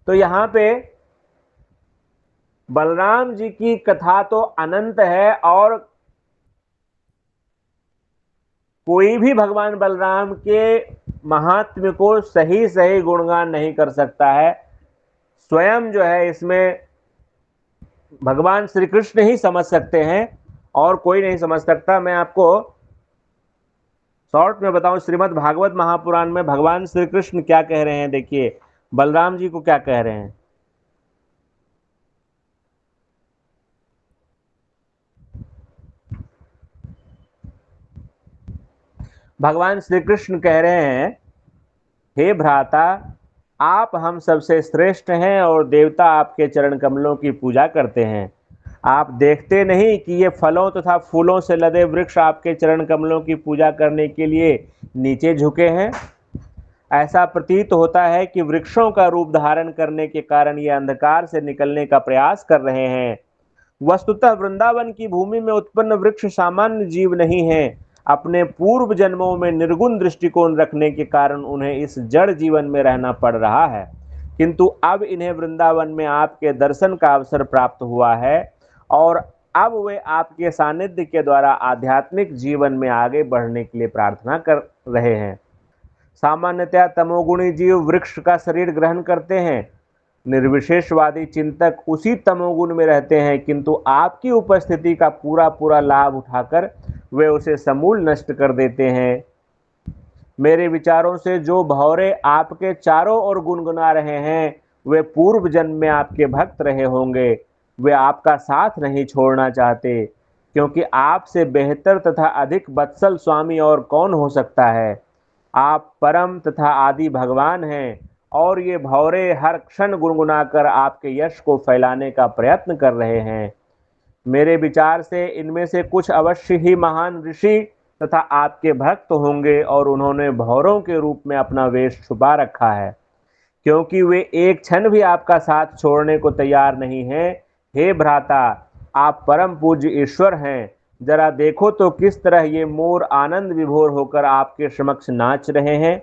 तो यहां पे बलराम जी की कथा तो अनंत है और कोई भी भगवान बलराम के महात्म्य को सही सही गुणगान नहीं कर सकता है। स्वयं जो है इसमें भगवान श्री कृष्ण ही समझ सकते हैं और कोई नहीं समझ सकता। मैं आपको शॉर्ट में बताऊं, श्रीमद् भागवत महापुराण में भगवान श्री कृष्ण क्या कह रहे हैं। देखिए बलराम जी को क्या कह रहे हैं। भगवान श्री कृष्ण कह रहे हैं, हे भ्राता, आप हम सबसे श्रेष्ठ हैं और देवता आपके चरण कमलों की पूजा करते हैं। आप देखते नहीं कि ये फलों तथा फूलों से लदे वृक्ष आपके चरण कमलों की पूजा करने के लिए नीचे झुके हैं? ऐसा प्रतीत होता है कि वृक्षों का रूप धारण करने के कारण ये अंधकार से निकलने का प्रयास कर रहे हैं। वस्तुतः वृंदावन की भूमि में उत्पन्न वृक्ष सामान्य जीव नहीं है। अपने पूर्व जन्मों में निर्गुण दृष्टिकोण रखने के कारण उन्हें इस जड़ जीवन में रहना पड़ रहा है, किंतु अब इन्हें वृंदावन में आपके दर्शन का अवसर प्राप्त हुआ है और अब वे आपके सानिध्य के द्वारा आध्यात्मिक जीवन में आगे बढ़ने के लिए प्रार्थना कर रहे हैं। सामान्यतया तमोगुणी जीव वृक्ष का शरीर ग्रहण करते हैं। निर्विशेषवादी चिंतक उसी तमोगुण में रहते हैं, किंतु आपकी उपस्थिति का पूरा पूरा लाभ उठाकर वे उसे समूल नष्ट कर देते हैं। मेरे विचारों से जो भौरे आपके चारों ओर गुनगुना रहे हैं वे पूर्व जन्म में आपके भक्त रहे होंगे। वे आपका साथ नहीं छोड़ना चाहते, क्योंकि आपसे बेहतर तथा अधिक वत्सल स्वामी और कौन हो सकता है। आप परम तथा आदि भगवान हैं और ये भौरे हर क्षण गुनगुनाकर आपके यश को फैलाने का प्रयत्न कर रहे हैं। मेरे विचार से इनमें से कुछ अवश्य ही महान ऋषि तथा आपके भक्त होंगे और उन्होंने भौरों के रूप में अपना वेश छुपा रखा है, क्योंकि वे एक क्षण भी आपका साथ छोड़ने को तैयार नहीं हैं। हे भ्राता, आप परम पूज्य ईश्वर हैं। जरा देखो तो किस तरह ये मोर आनंद विभोर होकर आपके समक्ष नाच रहे हैं।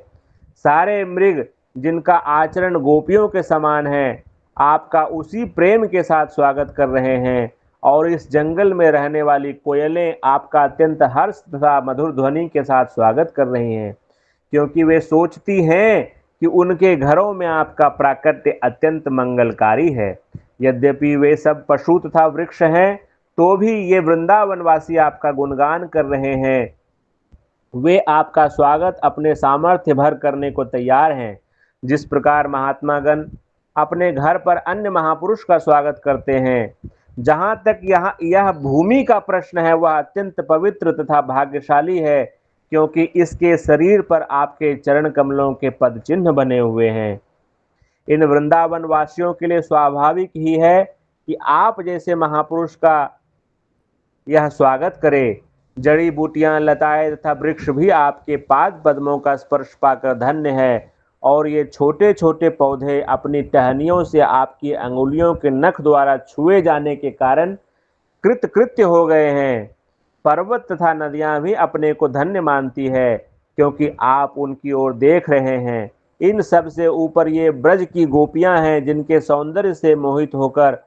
सारे मृग जिनका आचरण गोपियों के समान है, आपका उसी प्रेम के साथ स्वागत कर रहे हैं और इस जंगल में रहने वाली कोयलें आपका अत्यंत हर्ष तथा मधुर ध्वनि के साथ स्वागत कर रही हैं, क्योंकि वे सोचती हैं कि उनके घरों में आपका प्राकट्य अत्यंत मंगलकारी है। यद्यपि वे सब पशु तथा वृक्ष हैं, तो भी ये वृंदावनवासी आपका गुणगान कर रहे हैं। वे आपका स्वागत अपने सामर्थ्य भर करने को तैयार हैं। जिस प्रकार महात्मागण अपने घर पर अन्य महापुरुष का स्वागत करते हैं। जहाँ तक यह भूमि का प्रश्न है, वह अत्यंत पवित्र तथा भाग्यशाली है, क्योंकि इसके शरीर पर आपके चरण कमलों के पद चिन्ह बने हुए हैं। इन वृंदावन वासियों के लिए स्वाभाविक ही है कि आप जैसे महापुरुष का यह स्वागत करें। जड़ी बूटियां, लताएं तथा वृक्ष भी आपके पाद पद्मों का स्पर्श पाकर धन्य है, और ये छोटे छोटे पौधे अपनी टहनियों से आपकी अंगुलियों के नख द्वारा छुए जाने के कारण कृतकृत्य हो गए हैं। पर्वत तथा नदियां भी अपने को धन्य मानती है, क्योंकि आप उनकी ओर देख रहे हैं। इन सब से ऊपर ये ब्रज की गोपियां हैं, जिनके सौंदर्य से मोहित होकर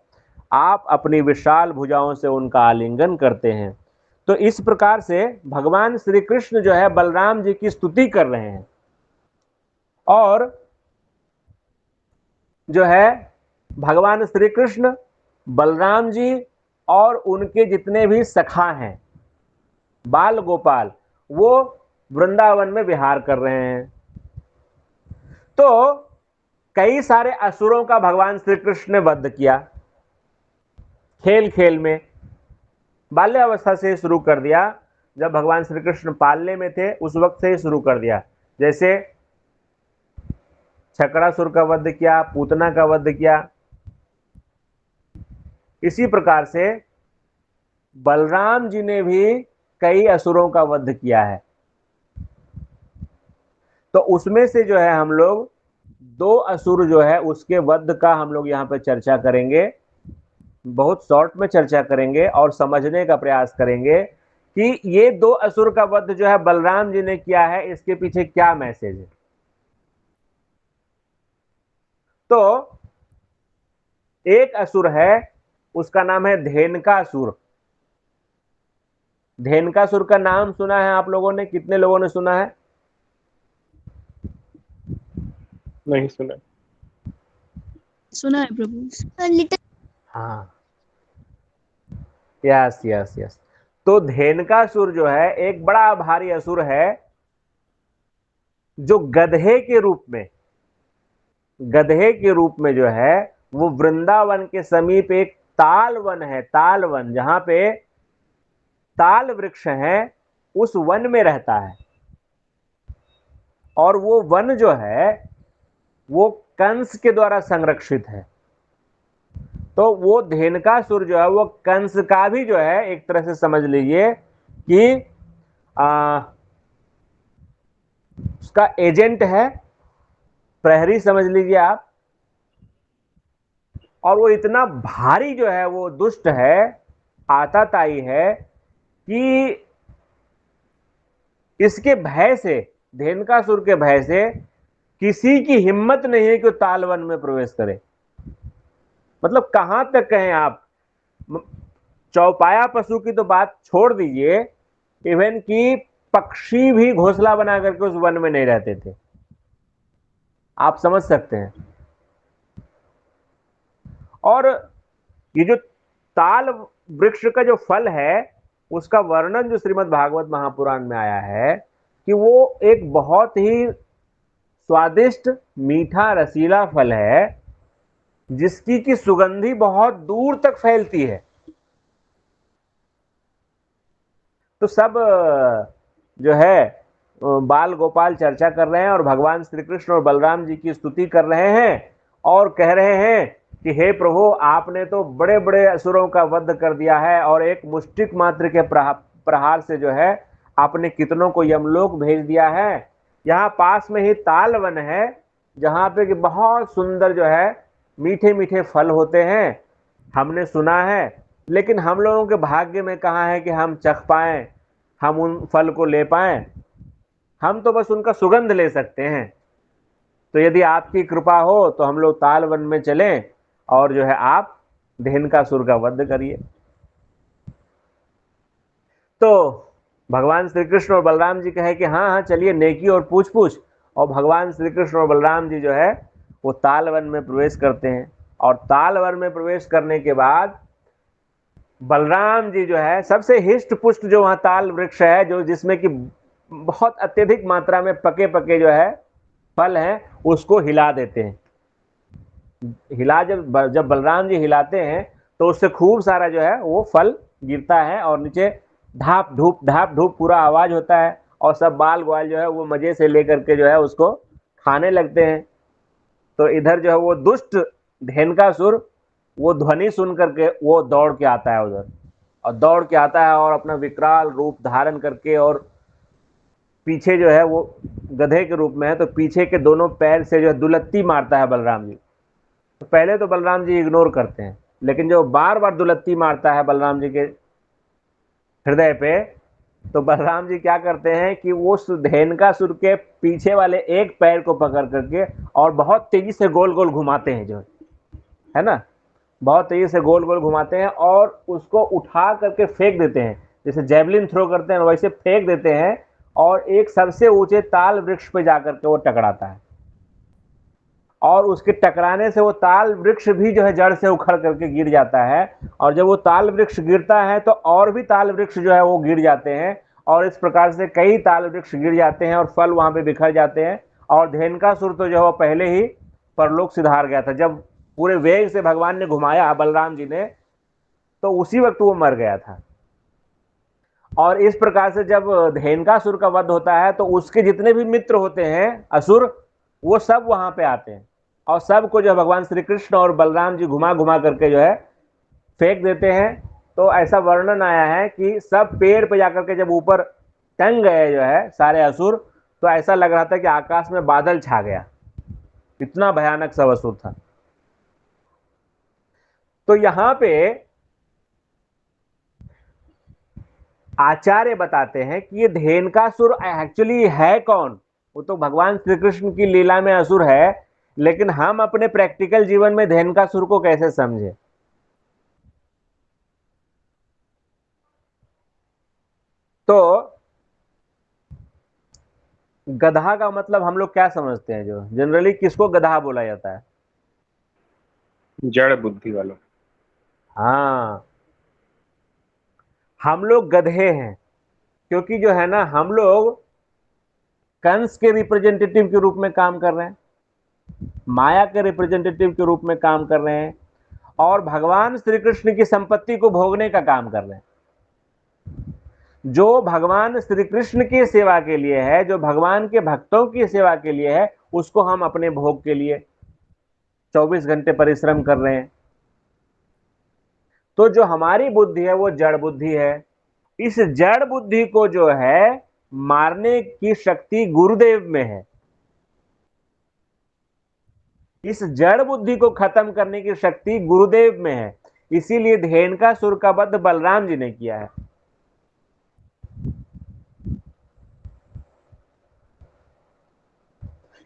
आप अपनी विशाल भुजाओं से उनका आलिंगन करते हैं। तो इस प्रकार से भगवान श्री कृष्ण जो है बलराम जी की स्तुति कर रहे हैं, और जो है भगवान श्री कृष्ण, बलराम जी और उनके जितने भी सखा हैं, बाल गोपाल, वो वृंदावन में विहार कर रहे हैं। तो कई सारे असुरों का भगवान श्री कृष्ण ने वध किया। खेल खेल में बाल्यावस्था से शुरू कर दिया। जब भगवान श्री कृष्ण पालने में थे उस वक्त से ही शुरू कर दिया। जैसे छकड़ासुर का वध किया, पूतना का वध किया, इसी प्रकार से बलराम जी ने भी कई असुरों का वध किया है। तो उसमें से जो है हम लोग दो असुर जो है उसके वध का हम लोग यहाँ पे चर्चा करेंगे। बहुत शॉर्ट में चर्चा करेंगे और समझने का प्रयास करेंगे कि ये दो असुर का वध जो है बलराम जी ने किया है, इसके पीछे क्या मैसेज है। तो एक असुर है, उसका नाम है धेनुकासुर। धेनुकासुर का नाम सुना है आप लोगों ने? कितने लोगों ने सुना है?
नहीं सुना।
सुना है प्रभु।
हाँ, यस यस यस। तो धेनुकासुर जो है एक बड़ा भारी असुर है, जो गधे के रूप में जो है वो वृंदावन के समीप एक तालवन है, तालवन, जहां पे ताल वृक्ष है, उस वन में रहता है। और वो वन जो है वो कंस के द्वारा संरक्षित है। तो वो धेनुकासुर जो है वो कंस का भी जो है एक तरह से समझ लीजिए कि उसका एजेंट है, प्रहरी समझ लीजिए आप। और वो इतना भारी जो है वो दुष्ट है, आताताई है कि इसके भय से, धेनुकासुर के भय से किसी की हिम्मत नहीं है कि वो तालवन में प्रवेश करे। मतलब कहां तक कहें आप, चौपाया पशु की तो बात छोड़ दीजिए, इवन कि पक्षी भी घोंसला बना करके उस वन में नहीं रहते थे। आप समझ सकते हैं। और ये जो ताल वृक्ष का जो फल है उसका वर्णन जो श्रीमद् भागवत महापुराण में आया है कि वो एक बहुत ही स्वादिष्ट, मीठा, रसीला फल है जिसकी की सुगंधी बहुत दूर तक फैलती है। तो सब जो है बाल गोपाल चर्चा कर रहे हैं और भगवान श्री कृष्ण और बलराम जी की स्तुति कर रहे हैं और कह रहे हैं कि हे प्रभु, आपने तो बड़े बड़े असुरों का वध कर दिया है और एक मुष्टिक मात्र के प्रहार से जो है आपने कितनों को यमलोक भेज दिया है। यहाँ पास में ही ताल वन है जहाँ पे कि बहुत सुंदर जो है मीठे मीठे फल होते हैं, हमने सुना है, लेकिन हम लोगों के भाग्य में कहाँ है कि हम चख पाएं, हम उन फल को ले पाएं। हम तो बस उनका सुगंध ले सकते हैं। तो यदि आपकी कृपा हो तो हम लोग ताल वन में चलें और जो है आप धेनुकासुर का वध करिए। तो भगवान श्री कृष्ण और बलराम जी कहे कि हाँ हाँ चलिए, नेकी और पूछ पूछ। और भगवान श्री कृष्ण और बलराम जी जो है वो ताल वन में प्रवेश करते हैं। और ताल वन में प्रवेश करने के बाद बलराम जी जो है सबसे हिष्ट पुष्ट जो वहां ताल वृक्ष है, जो जिसमें कि बहुत अत्यधिक मात्रा में पके पके जो है फल हैं, उसको हिला देते हैं। जब बलराम जी हिलाते हैं तो उससे खूब सारा जो है वो फल गिरता है और नीचे ढाप ढूप पूरा आवाज होता है और सब बाल ग्वाल जो है वो मजे से लेकर के जो है उसको खाने लगते हैं। तो इधर जो है वो दुष्ट धेनुकासुर वो ध्वनि सुन करके वो दौड़ के आता है उधर, और दौड़ के आता है और अपना विकराल रूप धारण करके, और पीछे जो है वो गधे के रूप में है, तो पीछे के दोनों पैर से जो है दुलत्ती मारता है बलराम जी। तो पहले तो बलराम जी इग्नोर करते हैं, लेकिन जो बार बार दुलत्ती मारता है बलराम जी के हृदय पे, तो बलराम जी क्या करते हैं कि वो धेनुकासुर के पीछे वाले एक पैर को पकड़ करके और बहुत तेजी से गोल गोल घुमाते हैं, जो है ना, बहुत तेजी से गोल गोल घुमाते हैं और उसको उठा करके फेंक देते हैं, जैसे जेवलिन थ्रो करते हैं वैसे फेंक देते हैं, और एक सबसे ऊंचे ताल वृक्ष पे जाकर के वो टकराता है। और उसके टकराने से वो ताल वृक्ष भी जो है जड़ से उखड़ करके गिर जाता है। और जब वो ताल वृक्ष गिरता है तो और भी ताल वृक्ष जो है वो गिर जाते हैं, और इस प्रकार से कई ताल वृक्ष गिर जाते हैं और फल वहां पे बिखर जाते हैं। और धेनुकासुर तो जो है वो पहले ही परलोक सिधार गया था। जब पूरे वेग से भगवान ने घुमाया बलराम जी ने, तो उसी वक्त वो मर गया था। और इस प्रकार से जब धेनुकासुर का वध होता है तो उसके जितने भी मित्र होते हैं असुर, वो सब वहां पे आते हैं और सबको जो भगवान श्री कृष्ण और बलराम जी घुमा घुमा करके जो है फेंक देते हैं। तो ऐसा वर्णन आया है कि सब पेड़ पे जाकर के जब ऊपर टंग गए जो है सारे असुर, तो ऐसा लग रहा था कि आकाश में बादल छा गया, इतना भयानक सब असुर था। तो यहां पे आचार्य बताते हैं कि ये धेनुकासुर एक्चुअली है कौन। वो तो भगवान श्री कृष्ण की लीला में असुर है, लेकिन हम अपने प्रैक्टिकल जीवन में धेनुकासुर को कैसे समझे। तो गधा का मतलब हम लोग क्या समझते हैं, जो जनरली किसको गधा बोला जाता है?
जड़ बुद्धि वालों।
हाँ, हम लोग गधे हैं, क्योंकि जो है ना हम लोग कंस के रिप्रेजेंटेटिव के रूप में काम कर रहे हैं, माया के रिप्रेजेंटेटिव के रूप में काम कर रहे हैं, और भगवान श्री कृष्ण की संपत्ति को भोगने का काम कर रहे हैं। जो भगवान श्री कृष्ण की सेवा के लिए है, जो भगवान के भक्तों की सेवा के लिए है, उसको हम अपने भोग के लिए 24 घंटे परिश्रम कर रहे हैं। तो जो हमारी बुद्धि है वो जड़ बुद्धि है। इस जड़ बुद्धि को जो है मारने की शक्ति गुरुदेव में है। इस जड़ बुद्धि को खत्म करने की शक्ति गुरुदेव में है। इसीलिए धेनुकासुर का वध बलराम जी ने किया है।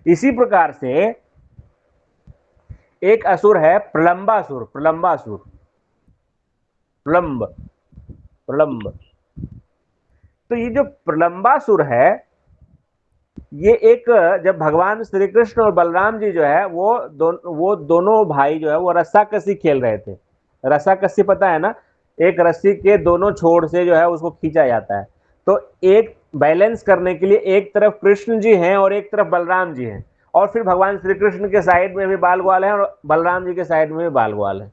इसी प्रकार से एक असुर है प्रलंबासुर। प्रलंबासुर, प्रलंब, प्रलंब। तो ये जो प्रलंबासुर है, ये एक, जब भगवान श्री कृष्ण और बलराम जी जो है वो दोनों भाई जो है वो रस्साकसी खेल रहे थे। रस्साकसी पता है ना, एक रस्सी के दोनों छोर से जो है उसको खींचा जाता है। तो एक बैलेंस करने के लिए एक तरफ कृष्ण जी हैं और एक तरफ बलराम जी हैं, और फिर भगवान श्री कृष्ण के साइड में भी बाल ग्वाल है और बलराम जी के साइड में भी बाल ग्वाल है।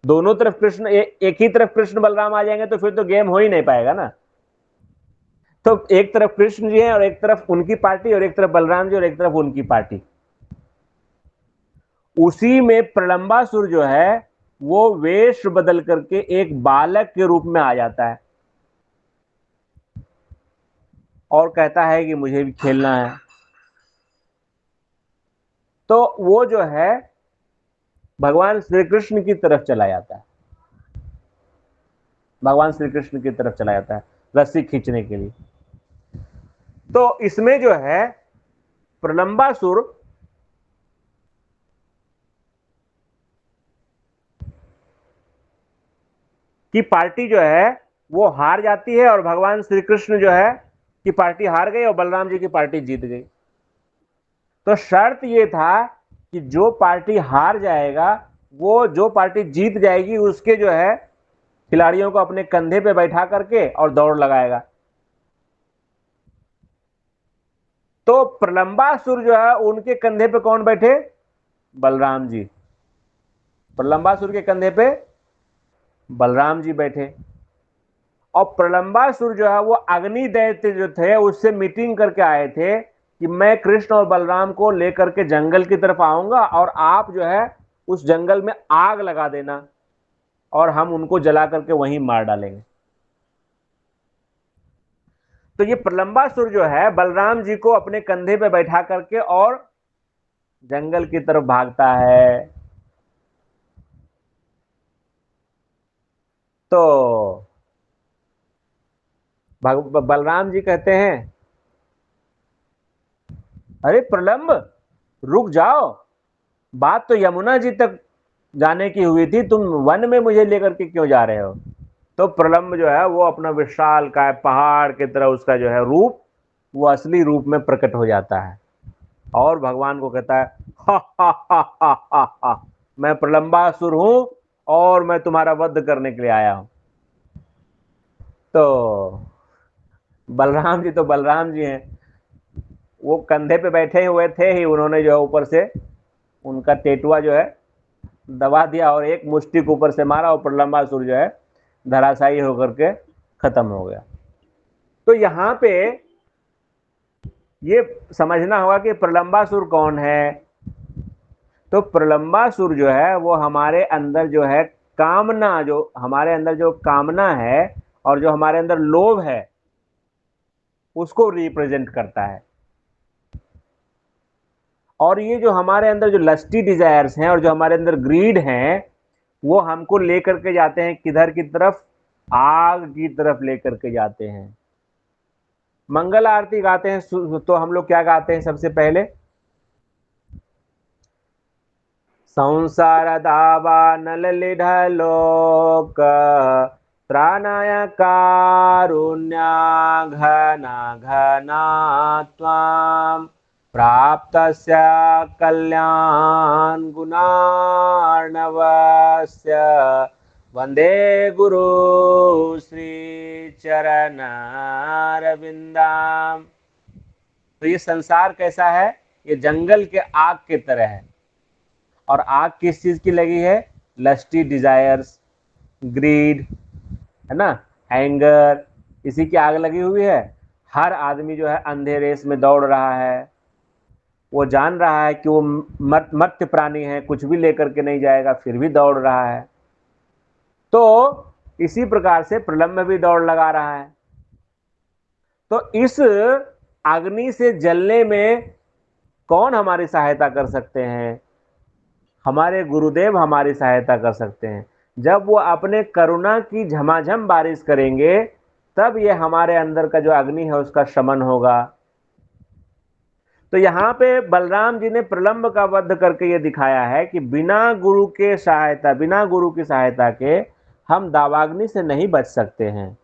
दोनों तरफ कृष्ण, एक ही तरफ कृष्ण बलराम आ जाएंगे तो फिर तो गेम हो ही नहीं पाएगा ना। तो एक तरफ कृष्ण जी हैं और एक तरफ उनकी पार्टी, और एक तरफ बलराम जी और एक तरफ उनकी पार्टी। उसी में प्रलंबासुर जो है वो वेश बदल करके एक बालक के रूप में आ जाता है और कहता है कि मुझे भी खेलना है। तो वो जो है भगवान श्री कृष्ण की तरफ चला जाता है। भगवान श्री कृष्ण की तरफ चला जाता है रस्सी खींचने के लिए। तो इसमें जो है प्रलंबासुर की पार्टी जो है वो हार जाती है, और भगवान श्री कृष्ण जो है की पार्टी हार गई और बलराम जी की पार्टी जीत गई। तो शर्त ये था कि जो पार्टी हार जाएगा, वो जो पार्टी जीत जाएगी उसके जो है खिलाड़ियों को अपने कंधे पे बैठा करके और दौड़ लगाएगा। तो प्रलंबासुर जो है उनके कंधे पे कौन बैठे? बलराम जी। प्रलंबासुर के कंधे पे बलराम जी बैठे, और प्रलंबासुर जो है वो अग्नि दैत्य जो थे उससे मीटिंग करके आए थे कि मैं कृष्ण और बलराम को लेकर के जंगल की तरफ आऊंगा और आप जो है उस जंगल में आग लगा देना और हम उनको जला करके वहीं मार डालेंगे। तो ये प्रलंबासुर जो है बलराम जी को अपने कंधे पे बैठा करके और जंगल की तरफ भागता है। तो बलराम जी कहते हैं, अरे प्रलंब रुक जाओ, बात तो यमुना जी तक जाने की हुई थी, तुम वन में मुझे लेकर के क्यों जा रहे हो? तो प्रलंब जो है वो अपना विशाल काय पहाड़ की तरह उसका जो है रूप वो असली रूप में प्रकट हो जाता है और भगवान को कहता है, हा हा हा हा हा हा, मैं प्रलंबासुर हूं और मैं तुम्हारा वध करने के लिए आया हूं। तो बलराम जी तो बलराम जी हैं, वो कंधे पे बैठे हुए थे ही, उन्होंने जो है ऊपर से उनका टेटुआ जो है दबा दिया और एक मुष्टि के ऊपर से मारा और प्रलंबासुर जो है धराशायी होकर के खत्म हो गया। तो यहां पे ये समझना होगा कि प्रलंबासुर कौन है। तो प्रलंबासुर जो है वो हमारे अंदर जो है कामना, जो हमारे अंदर जो कामना है और जो हमारे अंदर लोभ है उसको रिप्रेजेंट करता है। और ये जो हमारे अंदर जो लस्टी डिजायर्स हैं और जो हमारे अंदर ग्रीड हैं वो हमको लेकर के जाते हैं किधर की तरफ? आग की तरफ लेकर के जाते हैं। मंगल आरती गाते हैं तो हम लोग क्या गाते हैं सबसे पहले? संसार दावानल लिढलोक त्राणाय कारुण्या घना घना त्वां प्राप्तस्य कल्याण गुणार्णवस्य वंदे गुरु श्री चरणारविंदाम। तो ये संसार कैसा है? ये जंगल के आग की तरह है। और आग किस चीज की लगी है? लस्टी डिजायर्स, ग्रीड, है ना, एंगर, इसी की आग लगी हुई है। हर आदमी जो है अंधेरे में दौड़ रहा है, वो जान रहा है कि वो मर्त्य प्राणी है, कुछ भी लेकर के नहीं जाएगा, फिर भी दौड़ रहा है। तो इसी प्रकार से प्रलंब भी दौड़ लगा रहा है। तो इस अग्नि से जलने में कौन हमारी सहायता कर सकते हैं? हमारे गुरुदेव हमारी सहायता कर सकते हैं। जब वो अपने करुणा की झमाझम बारिश करेंगे, तब ये हमारे अंदर का जो अग्नि है उसका शमन होगा। तो यहाँ पे बलराम जी ने प्रलंब का वध करके ये दिखाया है कि बिना गुरु के सहायता, बिना गुरु की सहायता के हम दावाग्नि से नहीं बच सकते हैं।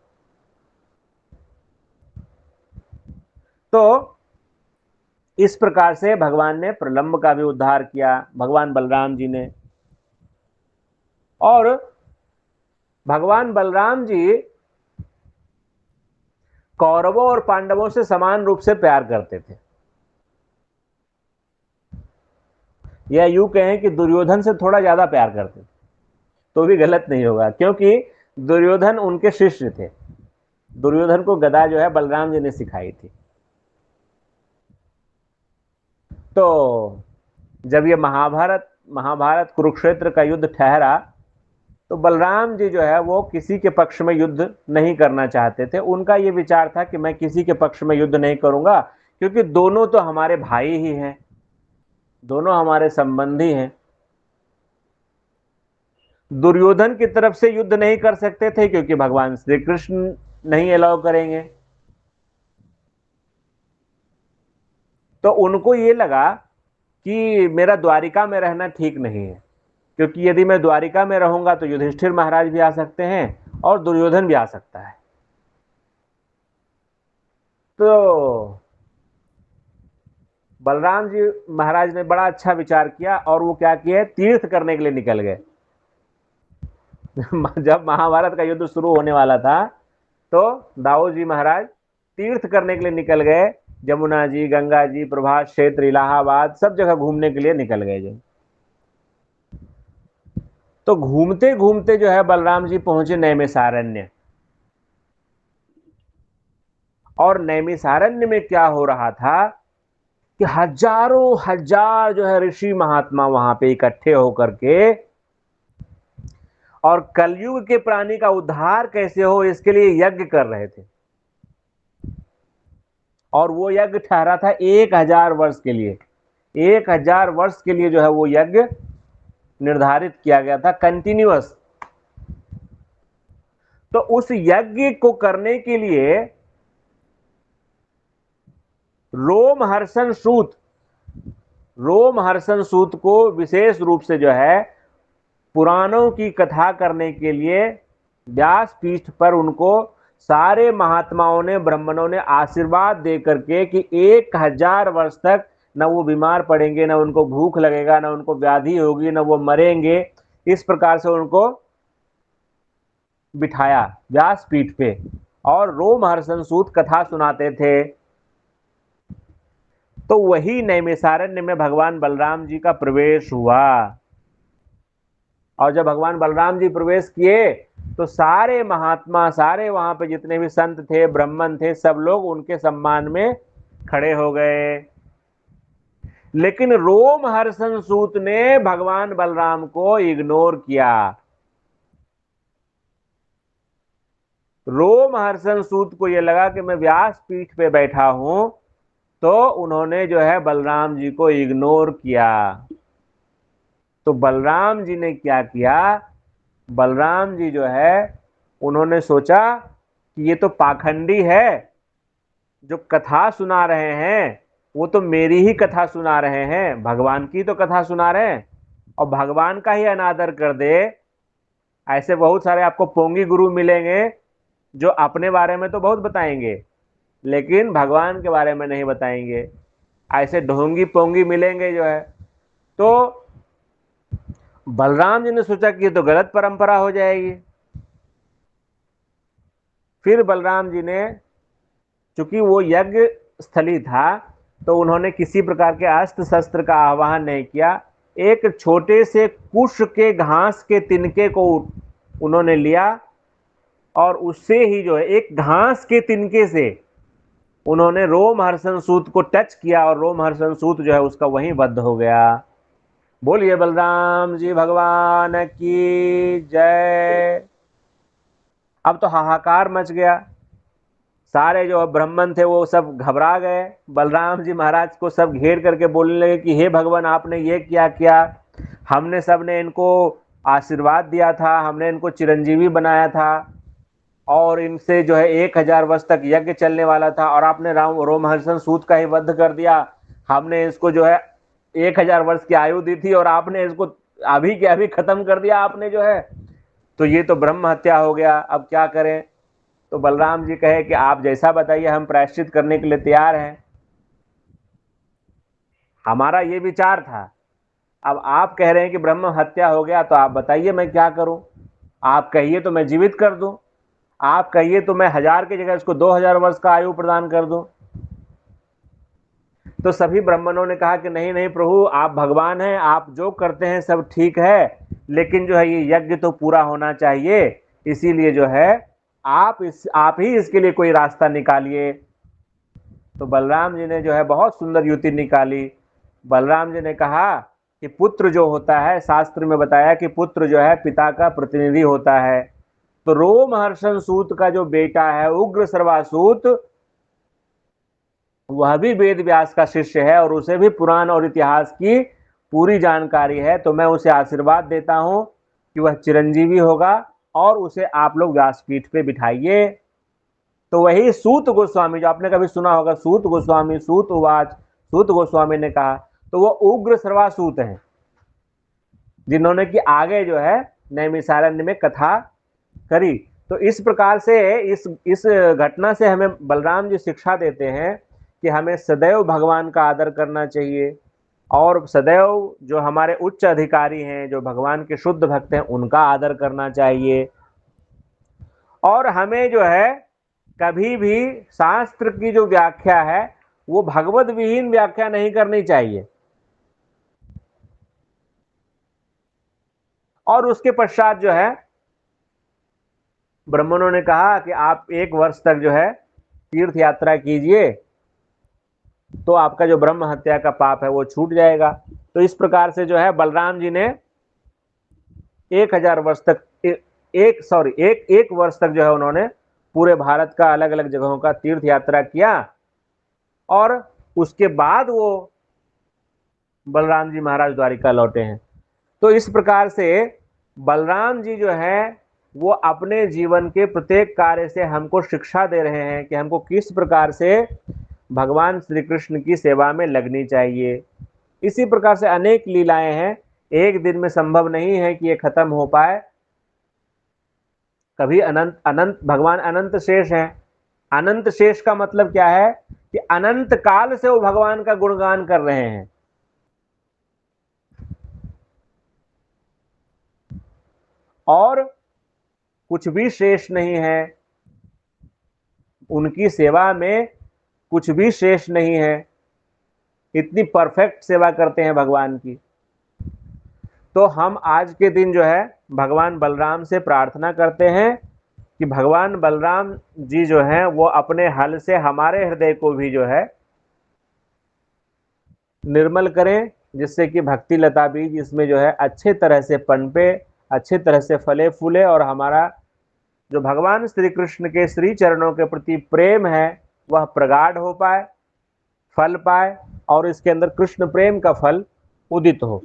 तो इस प्रकार से भगवान ने प्रलंब का भी उद्धार किया, भगवान बलराम जी ने। और भगवान बलराम जी कौरवों और पांडवों से समान रूप से प्यार करते थे। या यूं कहें कि दुर्योधन से थोड़ा ज्यादा प्यार करते थे, तो भी गलत नहीं होगा, क्योंकि दुर्योधन उनके शिष्य थे। दुर्योधन को गदा जो है बलराम जी ने सिखाई थी। तो जब ये महाभारत कुरुक्षेत्र का युद्ध ठहरा, तो बलराम जी जो है वो किसी के पक्ष में युद्ध नहीं करना चाहते थे। उनका ये विचार था कि मैं किसी के पक्ष में युद्ध नहीं करूंगा, क्योंकि दोनों तो हमारे भाई ही हैं, दोनों हमारे संबंधी हैं। दुर्योधन की तरफ से युद्ध नहीं कर सकते थे क्योंकि भगवान श्री कृष्ण नहीं अलाउ करेंगे। तो उनको ये लगा कि मेरा द्वारिका में रहना ठीक नहीं है, क्योंकि यदि मैं द्वारिका में रहूंगा तो युधिष्ठिर महाराज भी आ सकते हैं और दुर्योधन भी आ सकता है। तो बलराम जी महाराज ने बड़ा अच्छा विचार किया और वो क्या किए, तीर्थ करने के लिए निकल गए। जब महाभारत का युद्ध शुरू होने वाला था, तो दाऊ जी महाराज तीर्थ करने के लिए निकल गए। जमुना जी, गंगा जी, प्रभास क्षेत्र, इलाहाबाद, सब जगह घूमने के लिए निकल गए जो। तो घूमते घूमते जो है बलराम जी पहुंचे नैमिषारण्य। और नैमिषारण्य में क्या हो रहा था कि हजारों हजार जो है ऋषि महात्मा वहां पे इकट्ठे होकर के और कलयुग के प्राणी का उद्धार कैसे हो इसके लिए यज्ञ कर रहे थे। और वो यज्ञ ठहरा था 1000 वर्ष के लिए। 1000 वर्ष के लिए जो है वो यज्ञ निर्धारित किया गया था, कंटिन्यूअस। तो उस यज्ञ को करने के लिए रोमहर्षण सूत को विशेष रूप से जो है पुराणों की कथा करने के लिए व्यास पीठ पर उनको सारे महात्माओं ने, ब्राह्मणों ने आशीर्वाद दे करके कि 1000 वर्ष तक न वो बीमार पड़ेंगे, न उनको भूख लगेगा, न उनको व्याधि होगी, न वो मरेंगे। इस प्रकार से उनको बिठाया व्यास पीठ पे और रोमहर्षण सूत कथा सुनाते थे। तो वही नैमिषारण्य में भगवान बलराम जी का प्रवेश हुआ। और जब भगवान बलराम जी प्रवेश किए तो सारे महात्मा, सारे वहां पे जितने भी संत थे, ब्राह्मण थे, सब लोग उनके सम्मान में खड़े हो गए। लेकिन रोमहर्षण सूत ने भगवान बलराम को इग्नोर किया। रोमहर्षण सूत को यह लगा कि मैं व्यास पीठ पे बैठा हूं, तो उन्होंने जो है बलराम जी को इग्नोर किया। तो बलराम जी ने क्या किया, बलराम जी जो है उन्होंने सोचा कि ये तो पाखंडी है, जो कथा सुना रहे हैं वो तो मेरी ही कथा सुना रहे हैं, भगवान की तो कथा सुना रहे हैं और भगवान का ही अनादर कर दे। ऐसे बहुत सारे आपको पोंगी गुरु मिलेंगे जो अपने बारे में तो बहुत बताएंगे लेकिन भगवान के बारे में नहीं बताएंगे। ऐसे ढोंगी पोंगी मिलेंगे जो है। तो बलराम जी ने सोचा कि ये तो गलत परंपरा हो जाएगी। फिर बलराम जी ने, चूंकि वो यज्ञ स्थली था, तो उन्होंने किसी प्रकार के अस्त्र शस्त्र का आह्वान नहीं किया। एक छोटे से कुश के घास के तिनके को उन्होंने लिया और उससे ही जो है एक घास के तिनके से उन्होंने रोमहर्षण सूत को टच किया और रोमहर्षण सूत जो है उसका वहीं वध हो गया। बोलिए बलराम जी भगवान की जय। अब तो हाहाकार मच गया, सारे जो ब्राह्मण थे वो सब घबरा गए। बलराम जी महाराज को सब घेर करके बोलने लगे कि हे भगवान, आपने ये क्या किया? हमने सबने इनको आशीर्वाद दिया था, हमने इनको चिरंजीवी बनाया था और इनसे जो है 1000 वर्ष तक यज्ञ चलने वाला था, और आपने रोमहर्षण सूत का ही वध कर दिया। हमने इसको जो है 1000 वर्ष की आयु दी थी और आपने इसको अभी के अभी खत्म कर दिया आपने जो है, तो ये तो ब्रह्म हत्या हो गया, अब क्या करें? तो बलराम जी कहे कि आप जैसा बताइए, हम प्रायश्चित करने के लिए तैयार हैं। हमारा ये विचार था, अब आप कह रहे हैं कि ब्रह्म हत्या हो गया, तो आप बताइए मैं क्या करूं? आप कहिए तो मैं जीवित कर दूं, आप कहिए तो मैं 1000 की जगह इसको 2000 वर्ष का आयु प्रदान कर दूं। तो सभी ब्राह्मणों ने कहा कि नहीं नहीं प्रभु, आप भगवान हैं, आप जो करते हैं सब ठीक है, लेकिन जो है ये यज्ञ तो पूरा होना चाहिए, इसीलिए जो है आप ही इसके लिए कोई रास्ता निकालिए। तो बलराम जी ने जो है बहुत सुंदर युक्ति निकाली। बलराम जी ने कहा कि पुत्र जो होता है, शास्त्र में बताया कि पुत्र जो है पिता का प्रतिनिधि होता है। तो रोमहर्षण सूत का जो बेटा है उग्र सर्वासूत, वह भी वेद व्यास का शिष्य है और उसे भी पुराण और इतिहास की पूरी जानकारी है। तो मैं उसे आशीर्वाद देता हूं कि वह चिरंजीवी होगा और उसे आप लोग व्यासपीठ पे बिठाइए। तो वही सूत गोस्वामी, जो आपने कभी सुना होगा, सूत गोस्वामी, सूत उवाच, सूत गोस्वामी ने कहा, तो वो उग्र सर्वासूत हैं जिन्होंने कि आगे जो है नैमिषारण्य में कथा करी। तो इस प्रकार से इस घटना से हमें बलराम जी शिक्षा देते हैं कि हमें सदैव भगवान का आदर करना चाहिए और सदैव जो हमारे उच्च अधिकारी हैं, जो भगवान के शुद्ध भक्त हैं, उनका आदर करना चाहिए। और हमें जो है कभी भी शास्त्र की जो व्याख्या है वो भगवत विहीन व्याख्या नहीं करनी चाहिए। और उसके पश्चात जो है ब्राह्मणों ने कहा कि आप 1 वर्ष तक जो है तीर्थ यात्रा कीजिए, तो आपका जो ब्रह्म हत्या का पाप है वो छूट जाएगा। तो इस प्रकार से जो है बलराम जी ने 1000 वर्ष तक एक वर्ष तक जो है उन्होंने पूरे भारत का अलग अलग जगहों का तीर्थ यात्रा किया और उसके बाद वो बलराम जी महाराज द्वारिका लौटे हैं। तो इस प्रकार से बलराम जी जो है वो अपने जीवन के प्रत्येक कार्य से हमको शिक्षा दे रहे हैं कि हमको किस प्रकार से भगवान श्री कृष्ण की सेवा में लगनी चाहिए। इसी प्रकार से अनेक लीलाएं हैं, एक दिन में संभव नहीं है कि ये खत्म हो पाए। कभी अनंत अनंत भगवान अनंत शेष हैं। अनंत शेष का मतलब क्या है कि अनंत काल से वो भगवान का गुणगान कर रहे हैं। और कुछ भी शेष नहीं है, उनकी सेवा में कुछ भी शेष नहीं है, इतनी परफेक्ट सेवा करते हैं भगवान की। तो हम आज के दिन जो है भगवान बलराम से प्रार्थना करते हैं कि भगवान बलराम जी जो हैं वो अपने हल से हमारे हृदय को भी जो है निर्मल करें, जिससे कि भक्ति लता बीज इसमें जो है अच्छे तरह से पनपे, अच्छे तरह से फले फूले और हमारा जो भगवान श्री कृष्ण के श्री चरणों के प्रति प्रेम है वह प्रगाढ़ हो पाए, फल पाए और इसके अंदर कृष्ण प्रेम का फल उदित हो।